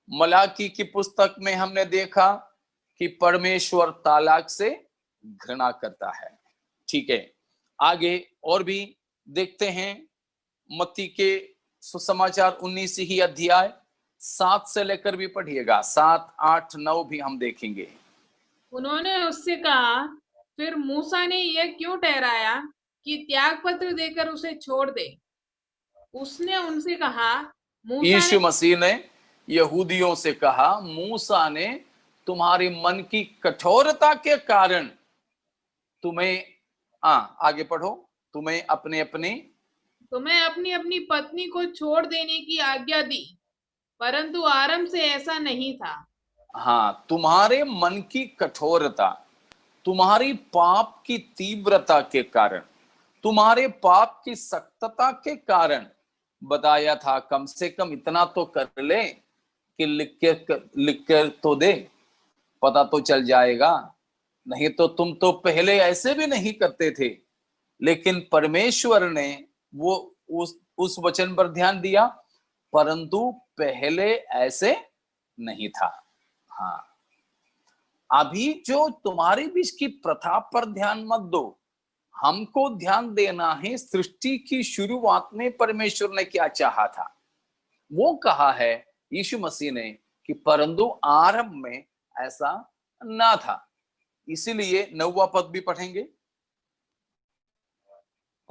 S1: मलाकी की पुस्तक में हमने देखा कि परमेश्वर तालाक से घृणा करता है। ठीक है, आगे और भी देखते हैं। मत्ती के सुसमाचार 19 ही अध्याय 7 से लेकर भी पढ़िएगा, 7, 8, 9 भी हम देखेंगे।
S3: उन्होंने उससे कहा, फिर मूसा ने यह क्यों ठहराया कि त्याग पत्र देकर उसे छोड़ दे? उसने उनसे कहा,
S1: यीशु मसीह ने यहूदियों से कहा, मूसा ने तुम्हारे मन की कठोरता के कारण तुम्हें आगे पढ़ो, तुम्हें अपने अपने
S3: तुम्हें अपनी अपनी पत्नी को छोड़ देने की आज्ञा दी, परंतु आरंभ से ऐसा नहीं था।
S1: हाँ, तुम्हारे मन की कठोरता, तुम्हारी पाप की तीव्रता के कारण, तुम्हारे पाप की सख्तता के कारण बताया था कम से कम इतना तो कर ले कि लिख कर तो दे, पता तो चल जाएगा। नहीं तो तुम तो पहले ऐसे भी नहीं करते थे। लेकिन परमेश्वर ने वो उस वचन पर ध्यान दिया, परंतु पहले ऐसे नहीं था। हाँ, अभी जो तुम्हारे बीच की प्रथा पर ध्यान मत दो, हमको ध्यान देना है सृष्टि की शुरुआत में परमेश्वर ने क्या चाहा था। वो कहा है यीशु मसीह ने कि परंतु आरंभ में ऐसा ना था। इसीलिए 9वां पद भी पढ़ेंगे।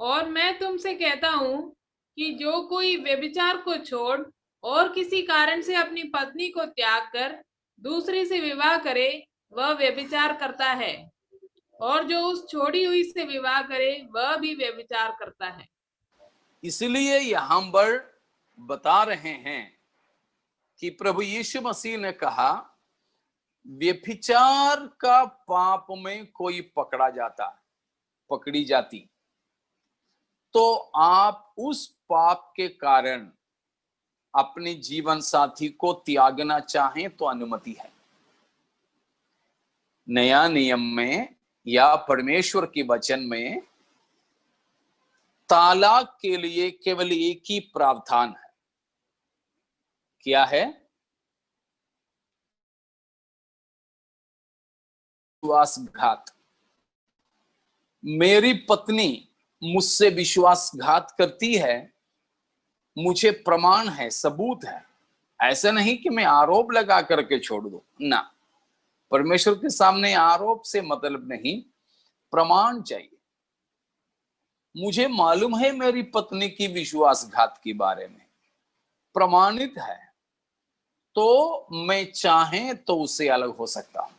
S3: और मैं तुमसे कहता हूं कि जो कोई व्यभिचार को छोड़ और किसी कारण से अपनी पत्नी को त्याग कर दूसरी से विवाह करे, वह व्यभिचार करता है, और जो उस छोड़ी हुई से विवाह करे वह भी व्यभिचार करता है।
S1: इसलिए यहां पर बता रहे हैं कि प्रभु यीशु मसीह ने कहा व्यभिचार का पाप में कोई पकड़ा जाता, पकड़ी जाती, तो आप उस पाप के कारण अपने जीवन साथी को त्यागना चाहें तो अनुमति है। नया नियम में या परमेश्वर के वचन में तालाक के लिए केवल एक ही प्रावधान है। क्या है? विश्वासघात। मेरी पत्नी मुझसे विश्वासघात करती है, मुझे प्रमाण है, सबूत है। ऐसा नहीं कि मैं आरोप लगा करके छोड़ दूं ना, परमेश्वर के सामने आरोप से मतलब नहीं, प्रमाण चाहिए। मुझे मालूम है मेरी पत्नी की विश्वासघात के बारे में, प्रमाणित है, तो मैं चाहे तो उससे अलग हो सकता हूं।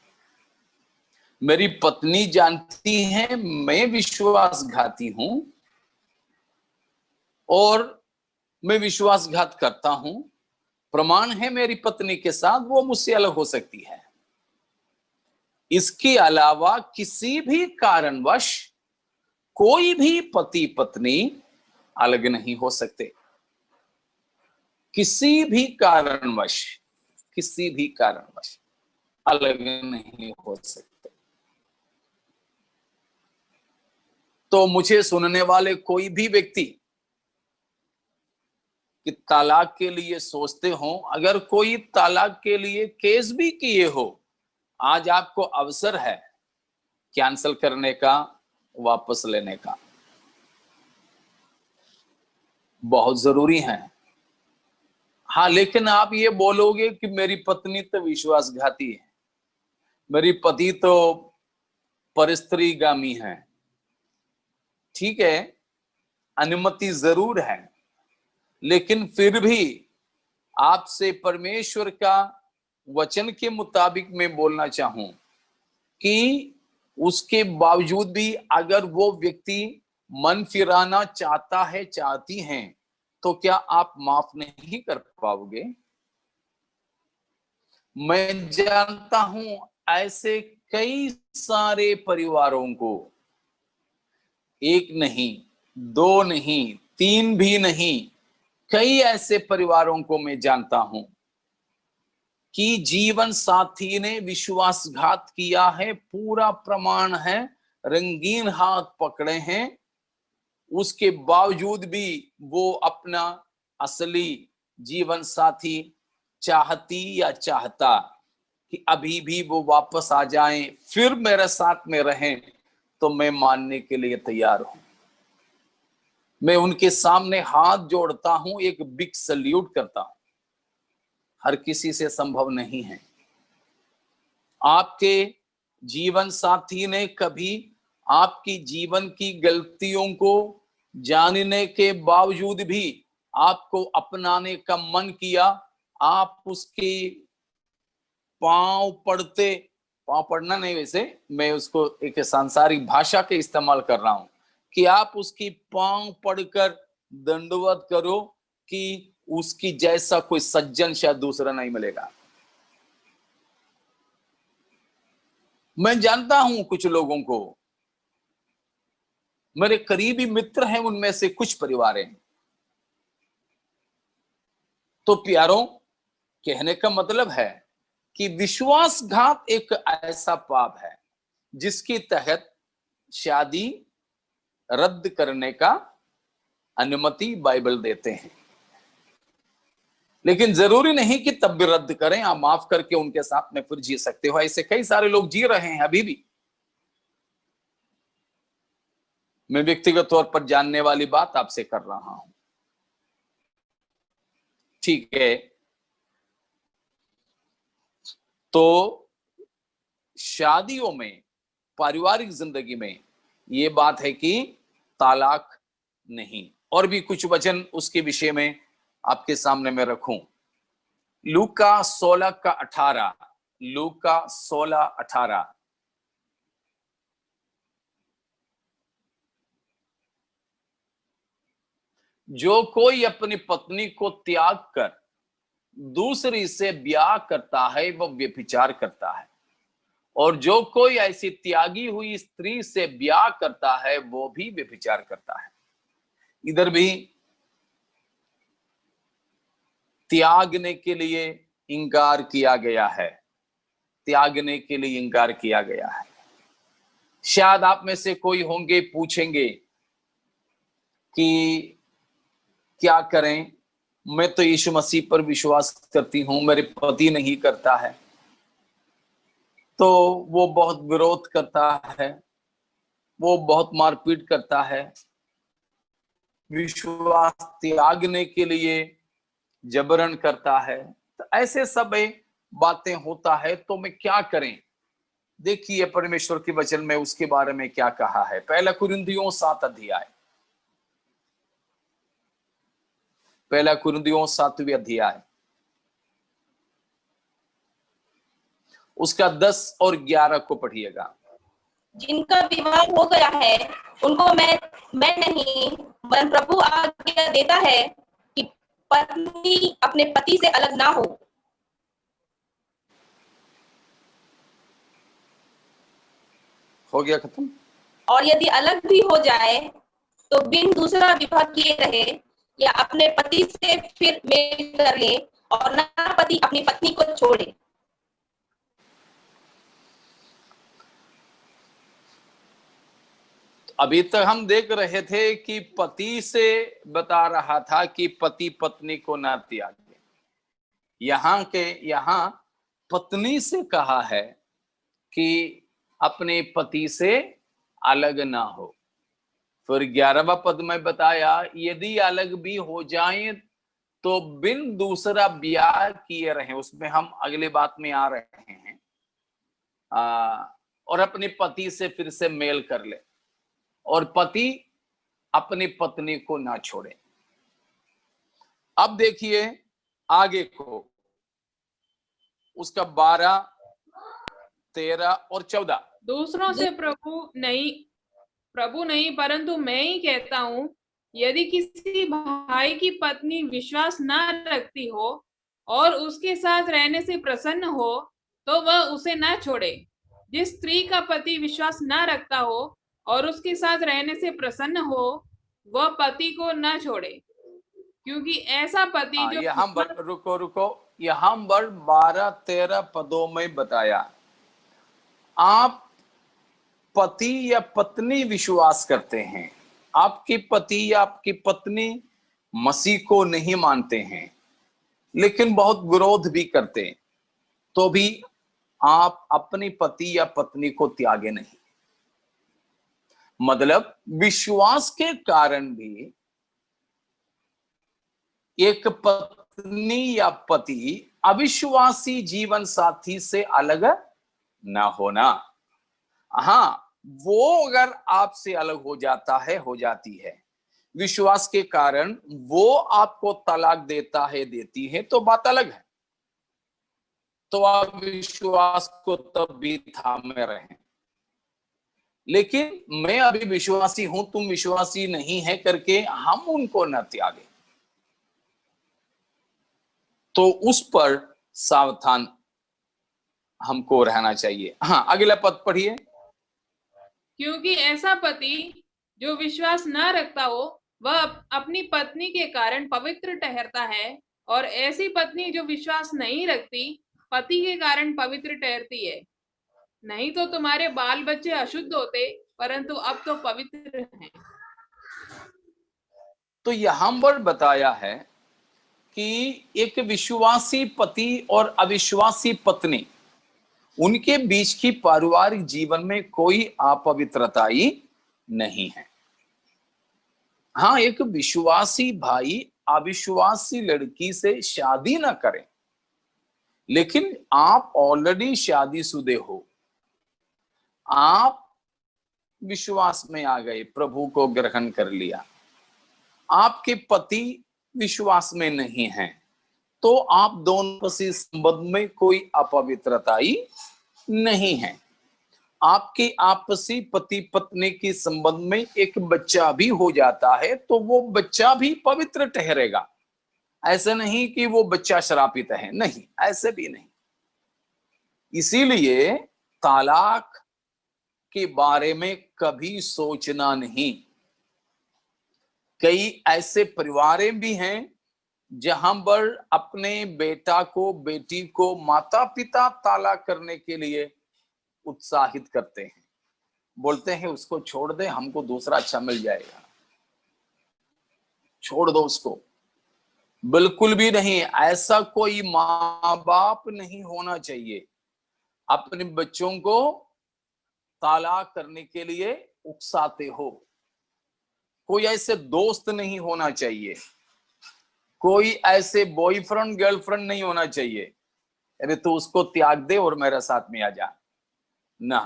S1: मेरी पत्नी जानती है मैं विश्वासघाती हूं और मैं विश्वासघात करता हूं, प्रमाण है मेरी पत्नी के साथ, वो मुझसे अलग हो सकती है। इसके अलावा किसी भी कारणवश कोई भी पति पत्नी अलग नहीं हो सकते। किसी भी कारणवश अलग नहीं हो सकते। तो मुझे सुनने वाले कोई भी व्यक्ति कि तालाक के लिए सोचते हो, अगर कोई तालाक के लिए केस भी किए हो, आज आपको अवसर है कैंसिल करने का, वापस लेने का। बहुत जरूरी है। हाँ, लेकिन आप ये बोलोगे कि मेरी पत्नी तो विश्वासघाती है, मेरी पति तो परस्त्रीगामी है। ठीक है, अनुमति जरूर है, लेकिन फिर भी आपसे परमेश्वर का वचन के मुताबिक मैं बोलना चाहूं कि उसके बावजूद भी अगर वो व्यक्ति मन फिराना चाहता है, चाहती हैं, तो क्या आप माफ नहीं कर पाओगे? मैं जानता हूं ऐसे कई सारे परिवारों को, एक नहीं, दो नहीं, तीन भी नहीं, कई ऐसे परिवारों को मैं जानता हूं कि जीवन साथी ने विश्वासघात किया है, पूरा प्रमाण है, रंगीन हाथ पकड़े हैं, उसके बावजूद भी वो अपना असली जीवन साथी चाहती या चाहता कि अभी भी वो वापस आ जाएं, फिर मेरे साथ में रहें, तो मैं मानने के लिए तैयार हूं। मैं उनके सामने हाथ जोड़ता हूं, एक बिग सल्यूट करता हूं। हर किसी से संभव नहीं है। आपके जीवन साथी ने कभी आपकी जीवन की गलतियों को जानने के बावजूद भी आपको अपनाने का मन किया, आप उसके पांव पड़ना नहीं, वैसे मैं उसको एक सांसारिक भाषा के इस्तेमाल कर रहा हूं कि आप उसकी पांव पड़कर दंडवत करो कि उसकी जैसा कोई सज्जन शायद दूसरा नहीं मिलेगा। मैं जानता हूं कुछ लोगों को, मेरे करीबी मित्र हैं, उनमें से कुछ परिवार हैं। तो प्यारों, कहने का मतलब है कि विश्वासघात एक ऐसा पाप है जिसके तहत शादी रद्द करने का अनुमति बाइबल देते हैं। लेकिन जरूरी नहीं कि तब भी रद्द करें, आप माफ करके उनके साथ में फिर जी सकते हो। ऐसे कई सारे लोग जी रहे हैं अभी भी। मैं व्यक्तिगत तौर पर जानने वाली बात आपसे कर रहा हूं, ठीक है। तो शादियों में, पारिवारिक जिंदगी में ये बात है कि तालाक नहीं। और भी कुछ वचन उसके विषय में आपके सामने मैं रखूं। लूका 16:18, लूका 16:18। जो कोई अपनी पत्नी को त्याग कर दूसरी से ब्याह करता है वह व्यभिचार करता है, और जो कोई ऐसी त्यागी हुई स्त्री से ब्याह करता है वो भी व्यभिचार करता है। इधर भी त्यागने के लिए इंकार किया गया है, त्यागने के लिए इंकार किया गया है। शायद आप में से कोई होंगे, पूछेंगे कि क्या करें, मैं तो यीशु मसीह पर विश्वास करती हूं, मेरे पति नहीं करता है, तो वो बहुत विरोध करता है, वो बहुत मारपीट करता है, विश्वास त्यागने के लिए जबरन करता है। तो ऐसे सब बातें होता है, तो मैं क्या करें? देखिए परमेश्वर के वचन में उसके बारे में क्या कहा है। पहला कुरिन्थियों 7 अध्याय, पहला कुरिन्थियों 7वें अध्याय, उसका 10 और 11 को पढ़िएगा।
S5: जिनका विवाह हो गया है उनको मैं नहीं, वरन प्रभु आज्ञा देता है कि पत्नी अपने पति से अलग ना हो।
S1: हो गया खत्म।
S5: और यदि अलग भी हो जाए तो बिन दूसरा विवाह किए रहे, या अपने पति से फिर मेल कर ले, और ना पति अपनी पत्नी को छोड़े।
S1: अभी तक हम देख रहे थे कि पति से बता रहा था कि पति पत्नी को ना त्यागे। यहां पत्नी से कहा है कि अपने पति से अलग ना हो। फिर 11वां पद में बताया यदि अलग भी हो जाएं तो बिन दूसरा ब्याह किए रहे, उसमें हम अगले बात में आ रहे हैं, और अपने पति से फिर से मेल कर ले, और पति अपनी पत्नी को ना छोड़े। अब देखिए आगे को, उसका 12, 13 और 14।
S3: दूसरों से प्रभु नहीं परंतु मैं ही कहता हूँ, यदि किसी भाई की पत्नी विश्वास न रखती हो और उसके साथ रहने से प्रसन्न हो तो वह उसे न छोड़े। जिस स्त्री का पति विश्वास न रखता हो और उसके साथ रहने से प्रसन्न हो वह पति को न छोड़े, क्योंकि ऐसा पति जो
S1: यहाँ रुको, यहाँ 12-13 पदों में बताया, आप पति या पत्नी विश्वास करते हैं, आपकी पति या आपकी पत्नी मसीह को नहीं मानते हैं, लेकिन बहुत विरोध भी करते हैं, तो भी आप अपनी पति या पत्नी को त्यागे नहीं। मतलब विश्वास के कारण भी एक पत्नी या पति अविश्वासी जीवन साथी से अलग ना होना। हाँ, वो अगर आपसे अलग हो जाता है, हो जाती है, विश्वास के कारण वो आपको तलाक देता है, देती है, तो बात अलग है। तो आप विश्वास को तब भी थामे रहें। लेकिन मैं अभी विश्वासी हूं, तुम विश्वासी नहीं है करके हम उनको न त्यागे। तो उस पर सावधान हमको रहना चाहिए। हाँ, अगला पद पढ़िए।
S3: क्योंकि ऐसा पति जो विश्वास न रखता हो वह अपनी पत्नी के कारण पवित्र ठहरता है, और ऐसी पत्नी जो विश्वास नहीं रखती पति के कारण पवित्र ठहरती है। नहीं तो तुम्हारे बाल बच्चे अशुद्ध होते, परंतु अब तो पवित्र हैं।
S1: तो यहां पर बताया है कि एक विश्वासी पति और अविश्वासी पत्नी, उनके बीच की पारिवारिक जीवन में कोई अपवित्रता ही नहीं है। हाँ, एक विश्वासी भाई अविश्वासी लड़की से शादी ना करें, लेकिन आप ऑलरेडी शादीशुदे हो, आप विश्वास में आ गए, प्रभु को ग्रहण कर लिया, आपके पति विश्वास में नहीं है, तो आप दोनों आपसी संबंध में कोई अपवित्रता ही नहीं है। आपके आपसी पति पत्नी के संबंध में एक बच्चा भी हो जाता है तो वो बच्चा भी पवित्र ठहरेगा। ऐसा नहीं कि वो बच्चा श्रापित है, नहीं, ऐसे भी नहीं। इसीलिए तालाक के बारे में कभी सोचना नहीं। कई ऐसे परिवारें भी हैं जहां पर अपने बेटा को बेटी को माता पिता तालाक करने के लिए उत्साहित करते हैं, बोलते हैं उसको छोड़ दे, हमको दूसरा अच्छा मिल जाएगा, छोड़ दो उसको। बिल्कुल भी नहीं, ऐसा कोई माँ बाप नहीं होना चाहिए। अपने बच्चों को तालाक करने के लिए उकसाते हो। कोई ऐसे दोस्त नहीं होना चाहिए, कोई ऐसे बॉयफ्रेंड गर्लफ्रेंड नहीं होना चाहिए, अरे तो उसको त्याग दे और मेरे साथ में आ जा ना।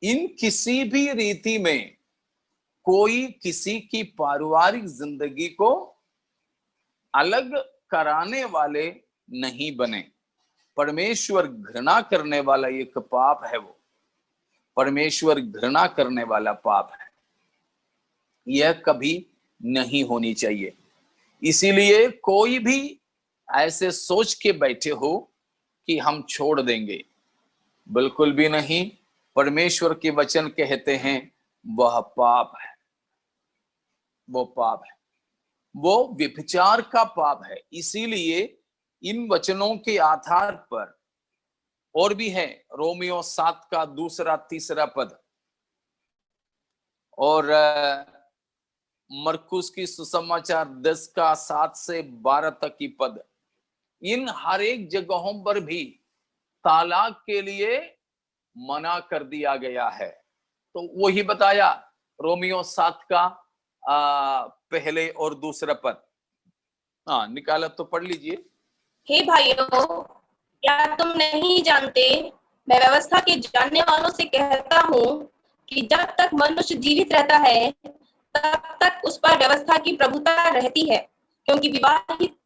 S1: इन किसी भी रीति में कोई किसी की पारिवारिक जिंदगी को अलग कराने वाले नहीं बने। परमेश्वर घृणा करने वाला एक पाप है, वो परमेश्वर घृणा करने वाला पाप है, यह कभी नहीं होनी चाहिए। इसीलिए कोई भी ऐसे सोच के बैठे हो कि हम छोड़ देंगे, बिल्कुल भी नहीं। परमेश्वर के वचन कहते हैं वह पाप है, वो पाप है, वो व्यभिचार का पाप है। इसीलिए इन वचनों के आधार पर और भी है, रोमियो 7 का 2-3 पद और मरकुस की सुसमाचार 10 का 7 से 12 तक की पद, इन हर एक जगहों पर भी तालाक के लिए मना कर दिया गया है। तो वही बताया, रोमियो 7 का पहले और दूसरा पद। हाँ, निकाला तो पढ़ लीजिए।
S5: हे भाइयों, क्या तुम नहीं जानते, मैं व्यवस्था के जानने वालों से कहता हूँ कि जब तक मनुष्य जीवित रहता है तब तक उस पर व्यवस्था की प्रभुता रहती है, क्योंकि विवाहित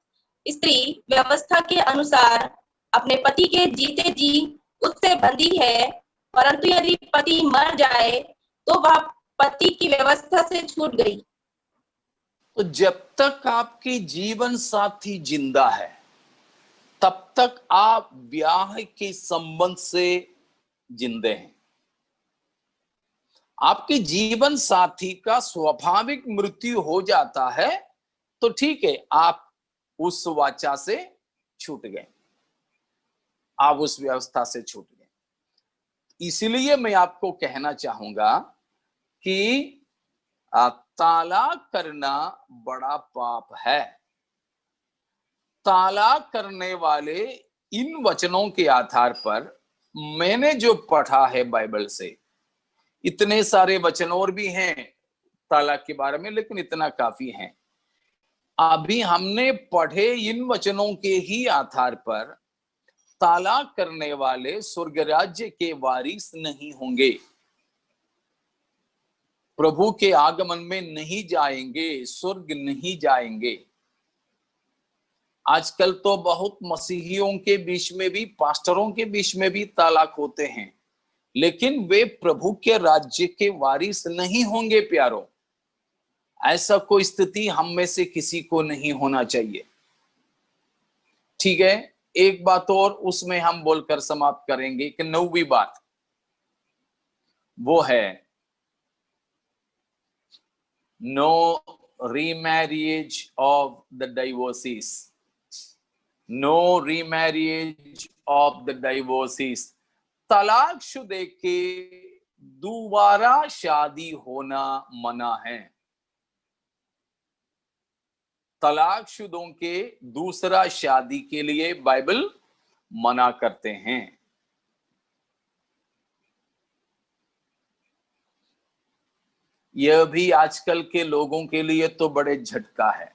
S5: स्त्री व्यवस्था के अनुसार अपने पति के जीते जी उससे बंधी है, परंतु यदि पति मर जाए तो वह पति की व्यवस्था से छूट गई।
S1: तो जब तक आपकी जीवन साथी जिंदा है तब तक आप ब्याह के संबंध से जिंदे हैं। आपके जीवन साथी का स्वाभाविक मृत्यु हो जाता है तो ठीक है, आप उस वाचा से छूट गए, आप उस व्यवस्था से छूट गए। इसलिए मैं आपको कहना चाहूंगा कि तालाक करना बड़ा पाप है। तालाक करने वाले इन वचनों के आधार पर मैंने जो पढ़ा है बाइबल से, इतने सारे वचन और भी हैं तालाक के बारे में, लेकिन इतना काफी है। अभी हमने पढ़े इन वचनों के ही आधार पर तालाक करने वाले स्वर्ग राज्य के वारिस नहीं होंगे, प्रभु के आगमन में नहीं जाएंगे, स्वर्ग नहीं जाएंगे। आजकल तो बहुत मसीहियों के बीच में भी, पास्टरों के बीच में भी तालाक होते हैं, लेकिन वे प्रभु के राज्य के वारिस नहीं होंगे प्यारों। ऐसा कोई स्थिति हम में से किसी को नहीं होना चाहिए। ठीक है, एक बात और उसमें हम बोलकर समाप्त करेंगे कि 9वीं बात वो है no remarriage of the divorcees. No remarriage of the divorcees. तलाकशुदा के दोबारा शादी होना मना है। तलाकशुदों के दूसरा शादी के लिए बाइबल मना करते हैं। यह भी आजकल के लोगों के लिए तो बड़े झटका है,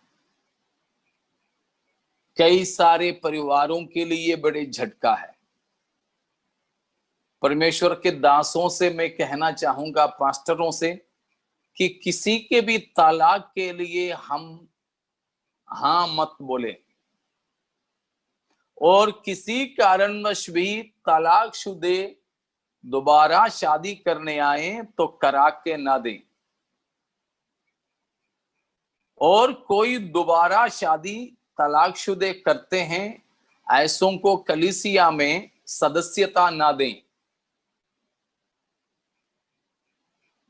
S1: कई सारे परिवारों के लिए बड़े झटका है। परमेश्वर के दासों से मैं कहना चाहूंगा, पास्टरों से, कि किसी के भी तलाक के लिए हम हाँ मत बोले, और किसी कारणवश भी तलाकशुदे दोबारा शादी करने आए तो करा के ना दें। और कोई दोबारा शादी तलाकशुदे करते हैं, ऐसों को कलीसिया में सदस्यता ना दें।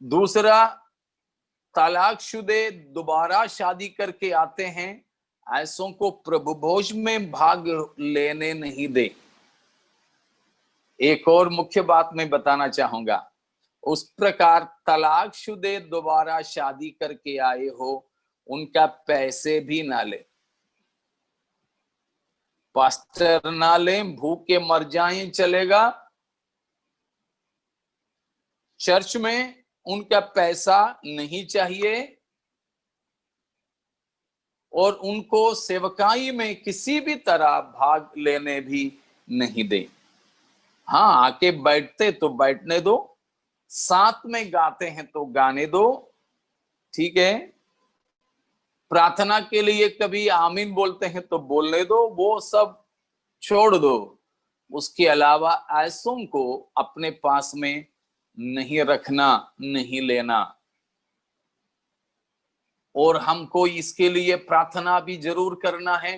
S1: दूसरा, तलाकशुदे दोबारा शादी करके आते हैं, ऐसों को प्रभु भोज में भाग लेने नहीं दे। एक और मुख्य बात मैं बताना चाहूंगा, उस प्रकार तलाकशुदे दोबारा शादी करके आए हो, उनका पैसे भी ना ले। पास्टर ना ले, भूखे मर जाएं चलेगा, चर्च में उनका पैसा नहीं चाहिए, और उनको सेवकाई में किसी भी तरह भाग लेने भी नहीं दे। हाँ, आके बैठते तो बैठने दो, साथ में गाते हैं तो गाने दो, ठीक है, प्रार्थना के लिए कभी आमीन बोलते हैं तो बोलने दो, वो सब छोड़ दो। उसके अलावा ऐसों को अपने पास में नहीं रखना, नहीं लेना। और हमको इसके लिए प्रार्थना भी जरूर करना है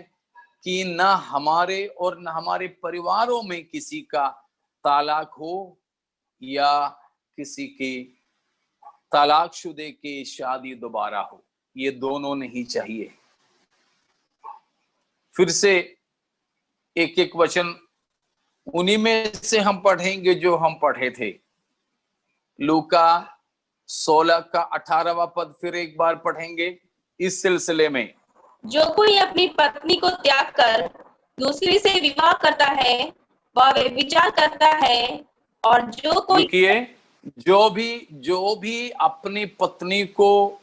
S1: कि न हमारे और न हमारे परिवारों में किसी का तलाक हो, या किसी की तलाकशुदे की शादी दोबारा हो। ये दोनों नहीं चाहिए। फिर से एक एक वचन उन्हीं में से हम पढ़ेंगे जो हम पढ़े थे। लूका 16 का 18वां पद फिर एक बार पढ़ेंगे इस सिलसिले में।
S5: जो कोई अपनी पत्नी को त्याग कर दूसरी से विवाह करता है वह व्यभिचार करता है, और जो कोई
S1: रुकिए, जो भी अपनी पत्नी को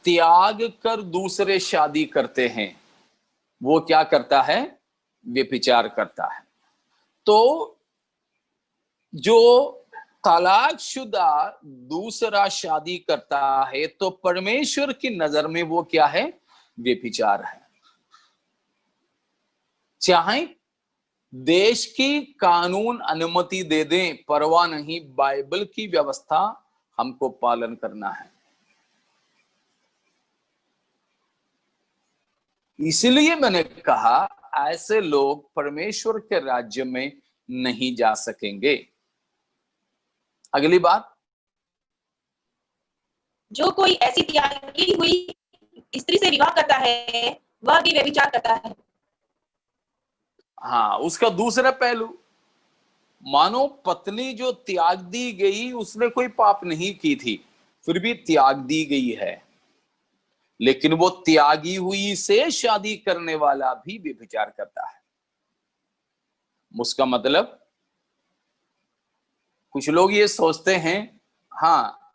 S1: त्याग कर दूसरे शादी करते हैं, वो क्या करता है? व्यभिचार करता है। तो जो तलाकशुदा दूसरा शादी करता है, तो परमेश्वर की नजर में वो क्या है? व्यभिचार है। चाहे देश की कानून अनुमति दे दें, परवाह नहीं, बाइबल की व्यवस्था हमको पालन करना है। इसलिए मैंने कहा ऐसे लोग परमेश्वर के राज्य में नहीं जा सकेंगे। अगली बात,
S5: जो कोई ऐसी त्यागी हुई स्त्री से विवाह करता है वह भी व्यभिचार करता है।
S1: हाँ, उसका दूसरा पहलू, मानो पत्नी जो त्याग दी गई उसने कोई पाप नहीं की थी, फिर भी त्याग दी गई है, लेकिन वो त्यागी हुई से शादी करने वाला भी व्यभिचार करता है। उसका मतलब कुछ लोग ये सोचते हैं, हाँ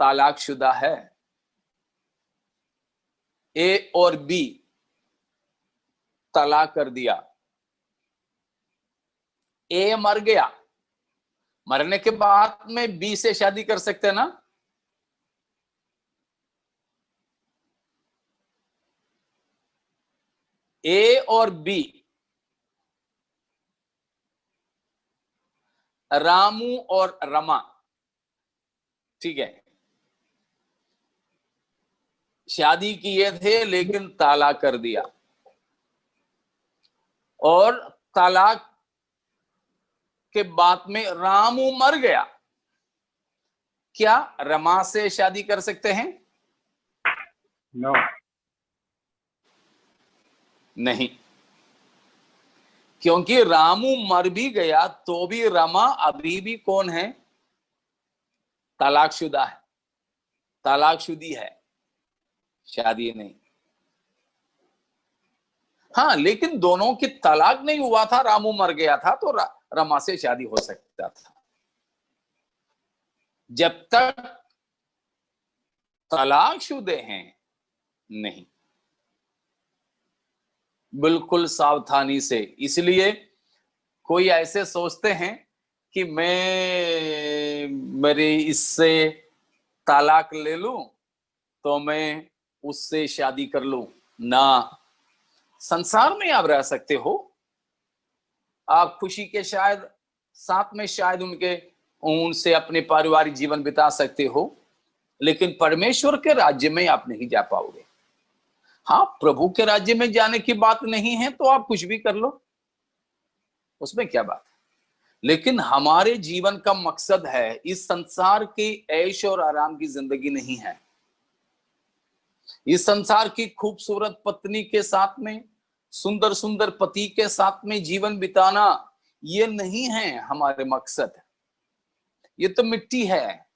S1: तलाकशुदा है, ए और बी तलाक कर दिया, ए मर गया, मरने के बाद में बी से शादी कर सकते हैं ना? ए और बी रामू और रमा, ठीक है, शादी किए थे लेकिन तालाक कर दिया, और तालाक के बाद में रामू मर गया। क्या रमा से शादी कर सकते हैं?
S6: नो,
S1: नहीं, क्योंकि रामू मर भी गया तो भी रमा अभी भी कौन है? तलाकशुदा है, तलाकशुदी है, शादी नहीं। हाँ, लेकिन दोनों की तलाक नहीं हुआ था, रामू मर गया था तो रमा से शादी हो सकता था। जब तक तलाकशुदे हैं नहीं, बिल्कुल सावधानी से। इसलिए कोई ऐसे सोचते हैं कि मेरी इससे तलाक ले लूं तो मैं उससे शादी कर लूं ना। संसार में आप रह सकते हो, आप खुशी के शायद साथ में शायद उनसे अपने पारिवारिक जीवन बिता सकते हो, लेकिन परमेश्वर के राज्य में आप नहीं जा पाओगे। हाँ, प्रभु के राज्य में जाने की बात नहीं है तो आप कुछ भी कर लो, उसमें क्या बात है। लेकिन हमारे जीवन का मकसद है, इस संसार की ऐश और आराम की जिंदगी नहीं है। इस संसार की खूबसूरत पत्नी के साथ में, सुंदर सुंदर पति के साथ में जीवन बिताना, ये नहीं है हमारे मकसद। ये तो मिट्टी है,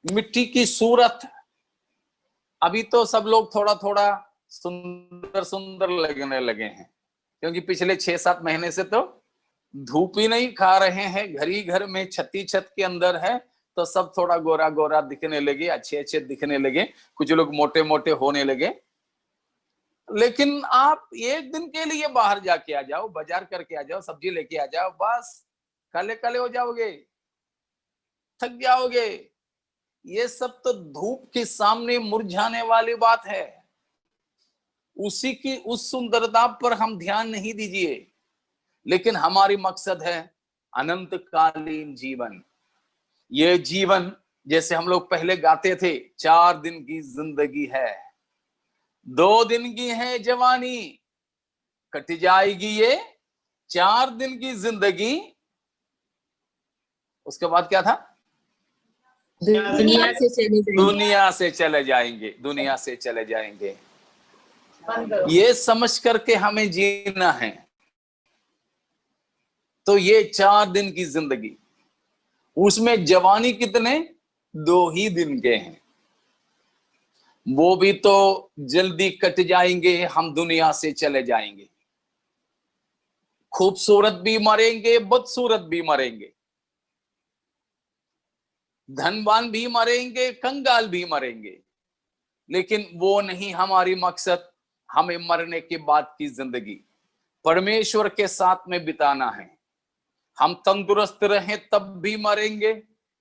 S1: मिट्टी की सूरत। अभी तो सब लोग थोड़ा थोड़ा सुंदर सुंदर लगने लगे हैं, क्योंकि पिछले 6-7 महीने से तो धूप ही नहीं खा रहे हैं, घर ही घर में छत के अंदर है, तो सब थोड़ा गोरा गोरा दिखने लगे, अच्छे अच्छे दिखने लगे, कुछ लोग मोटे मोटे होने लगे। लेकिन आप एक दिन के लिए बाहर जाके आ जाओ, बाजार करके आ जाओ, सब्जी लेके आ जाओ, बस काले काले हो जाओगे, थक जाओगे। ये सब तो धूप के सामने मुरझाने वाली बात है। उसी की उस सुंदरता पर हम ध्यान नहीं दीजिए, लेकिन हमारी मकसद है अनंतकालीन जीवन। ये जीवन, जैसे हम लोग पहले गाते थे, 4 दिन की जिंदगी है, 2 दिन की है जवानी, कट जाएगी ये 4 दिन की जिंदगी। उसके बाद क्या था?
S5: दुनिया से चले जाएंगे।
S1: दुनिया से चले जाएंगे, दुनिया से चले जाएंगे। ये समझ करके हमें जीना है। तो ये 4 दिन की जिंदगी, उसमें जवानी कितने? 2 ही दिन के हैं, वो भी तो जल्दी कट जाएंगे, हम दुनिया से चले जाएंगे। खूबसूरत भी मरेंगे, बदसूरत भी मरेंगे, धनवान भी मरेंगे, कंगाल भी मरेंगे, लेकिन वो नहीं हमारी मकसद। हमें मरने के बाद की जिंदगी परमेश्वर के साथ में बिताना है। हम तंदुरुस्त रहें तब भी मरेंगे,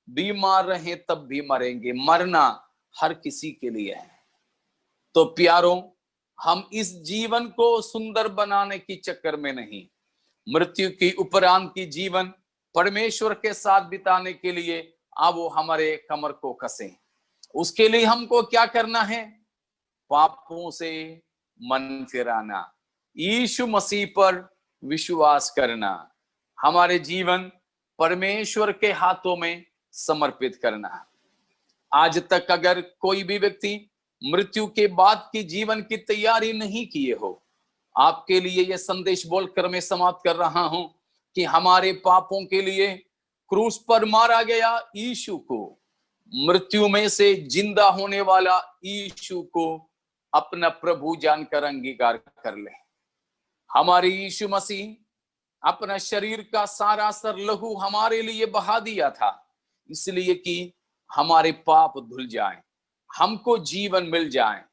S1: बीमार रहें तब भी मरेंगे। मरना हर किसी के लिए है। तो प्यारों, हम इस जीवन को सुंदर बनाने की चक्कर में नहीं, मृत्यु की उपरांत की जीवन परमेश्वर के साथ बिताने के लिए अब वो हमारे कमर को कसें। उसके लिए हमको क्या करना है? पापों से मन फिराना, यीशु मसीह पर विश्वास करना, हमारे जीवन परमेश्वर के हाथों में समर्पित करना। आज तक अगर कोई भी व्यक्ति मृत्यु के बाद की जीवन की तैयारी नहीं किए हो, आपके लिए यह संदेश बोलकर मैं समाप्त कर रहा हूं कि हमारे पापों के लिए क्रूस पर मारा गया यीशु को, मृत्यु में से जिंदा होने वाला यीशु को अपना प्रभु जानकर अंगीकार कर ले। हमारे यीशु मसीह अपना शरीर का सारा सर लहू हमारे लिए बहा दिया था, इसलिए कि हमारे पाप धुल जाएं, हमको जीवन मिल जाए,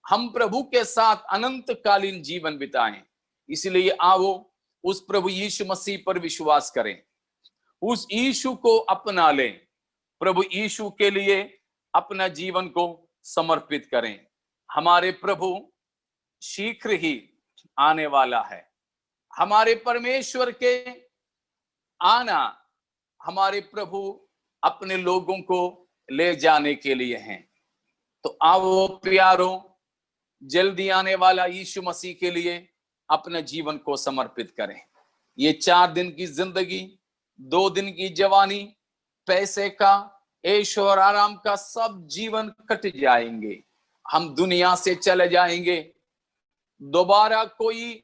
S1: हम प्रभु के साथ अनंतकालीन जीवन बिताएं। इसलिए आओ उस प्रभु यीशु मसीह पर विश्वास करें, उस यीशु को अपना लें, प्रभु यीशु के लिए अपना जीवन को समर्पित करें। हमारे प्रभु शीघ्र ही आने वाला है। हमारे परमेश्वर के आना हमारे प्रभु अपने लोगों को ले जाने के लिए हैं। तो आओ प्यारों, जल्दी आने वाला यीशु मसीह के लिए अपने जीवन को समर्पित करें। ये 4 दिन की जिंदगी, 2 दिन की जवानी, पैसे का, ऐश और आराम का सब जीवन कट जाएंगे। हम दुनिया से चले जाएंगे। दोबारा कोई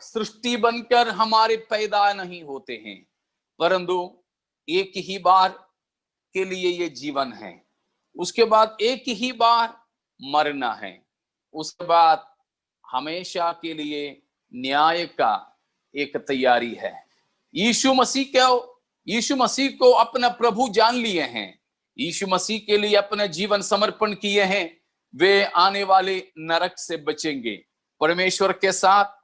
S1: सृष्टि बनकर हमारे पैदा नहीं होते हैं, परंतु एक ही बार के लिए ये जीवन है। उसके बाद एक ही बार मरना है। उसके बाद हमेशा के लिए न्याय का एक तैयारी है। यीशु मसीह को अपना प्रभु जान लिए हैं, यीशु मसीह के लिए अपना जीवन समर्पण किए हैं, वे आने वाले नरक से बचेंगे, परमेश्वर के साथ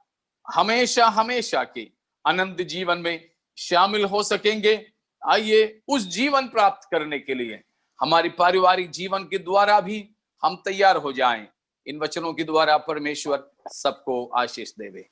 S1: हमेशा हमेशा के अनंत जीवन में शामिल हो सकेंगे। आइए उस जीवन प्राप्त करने के लिए हमारी पारिवारिक जीवन के द्वारा भी हम तैयार हो जाएं। इन वचनों के द्वारा परमेश्वर सबको आशीष देवे।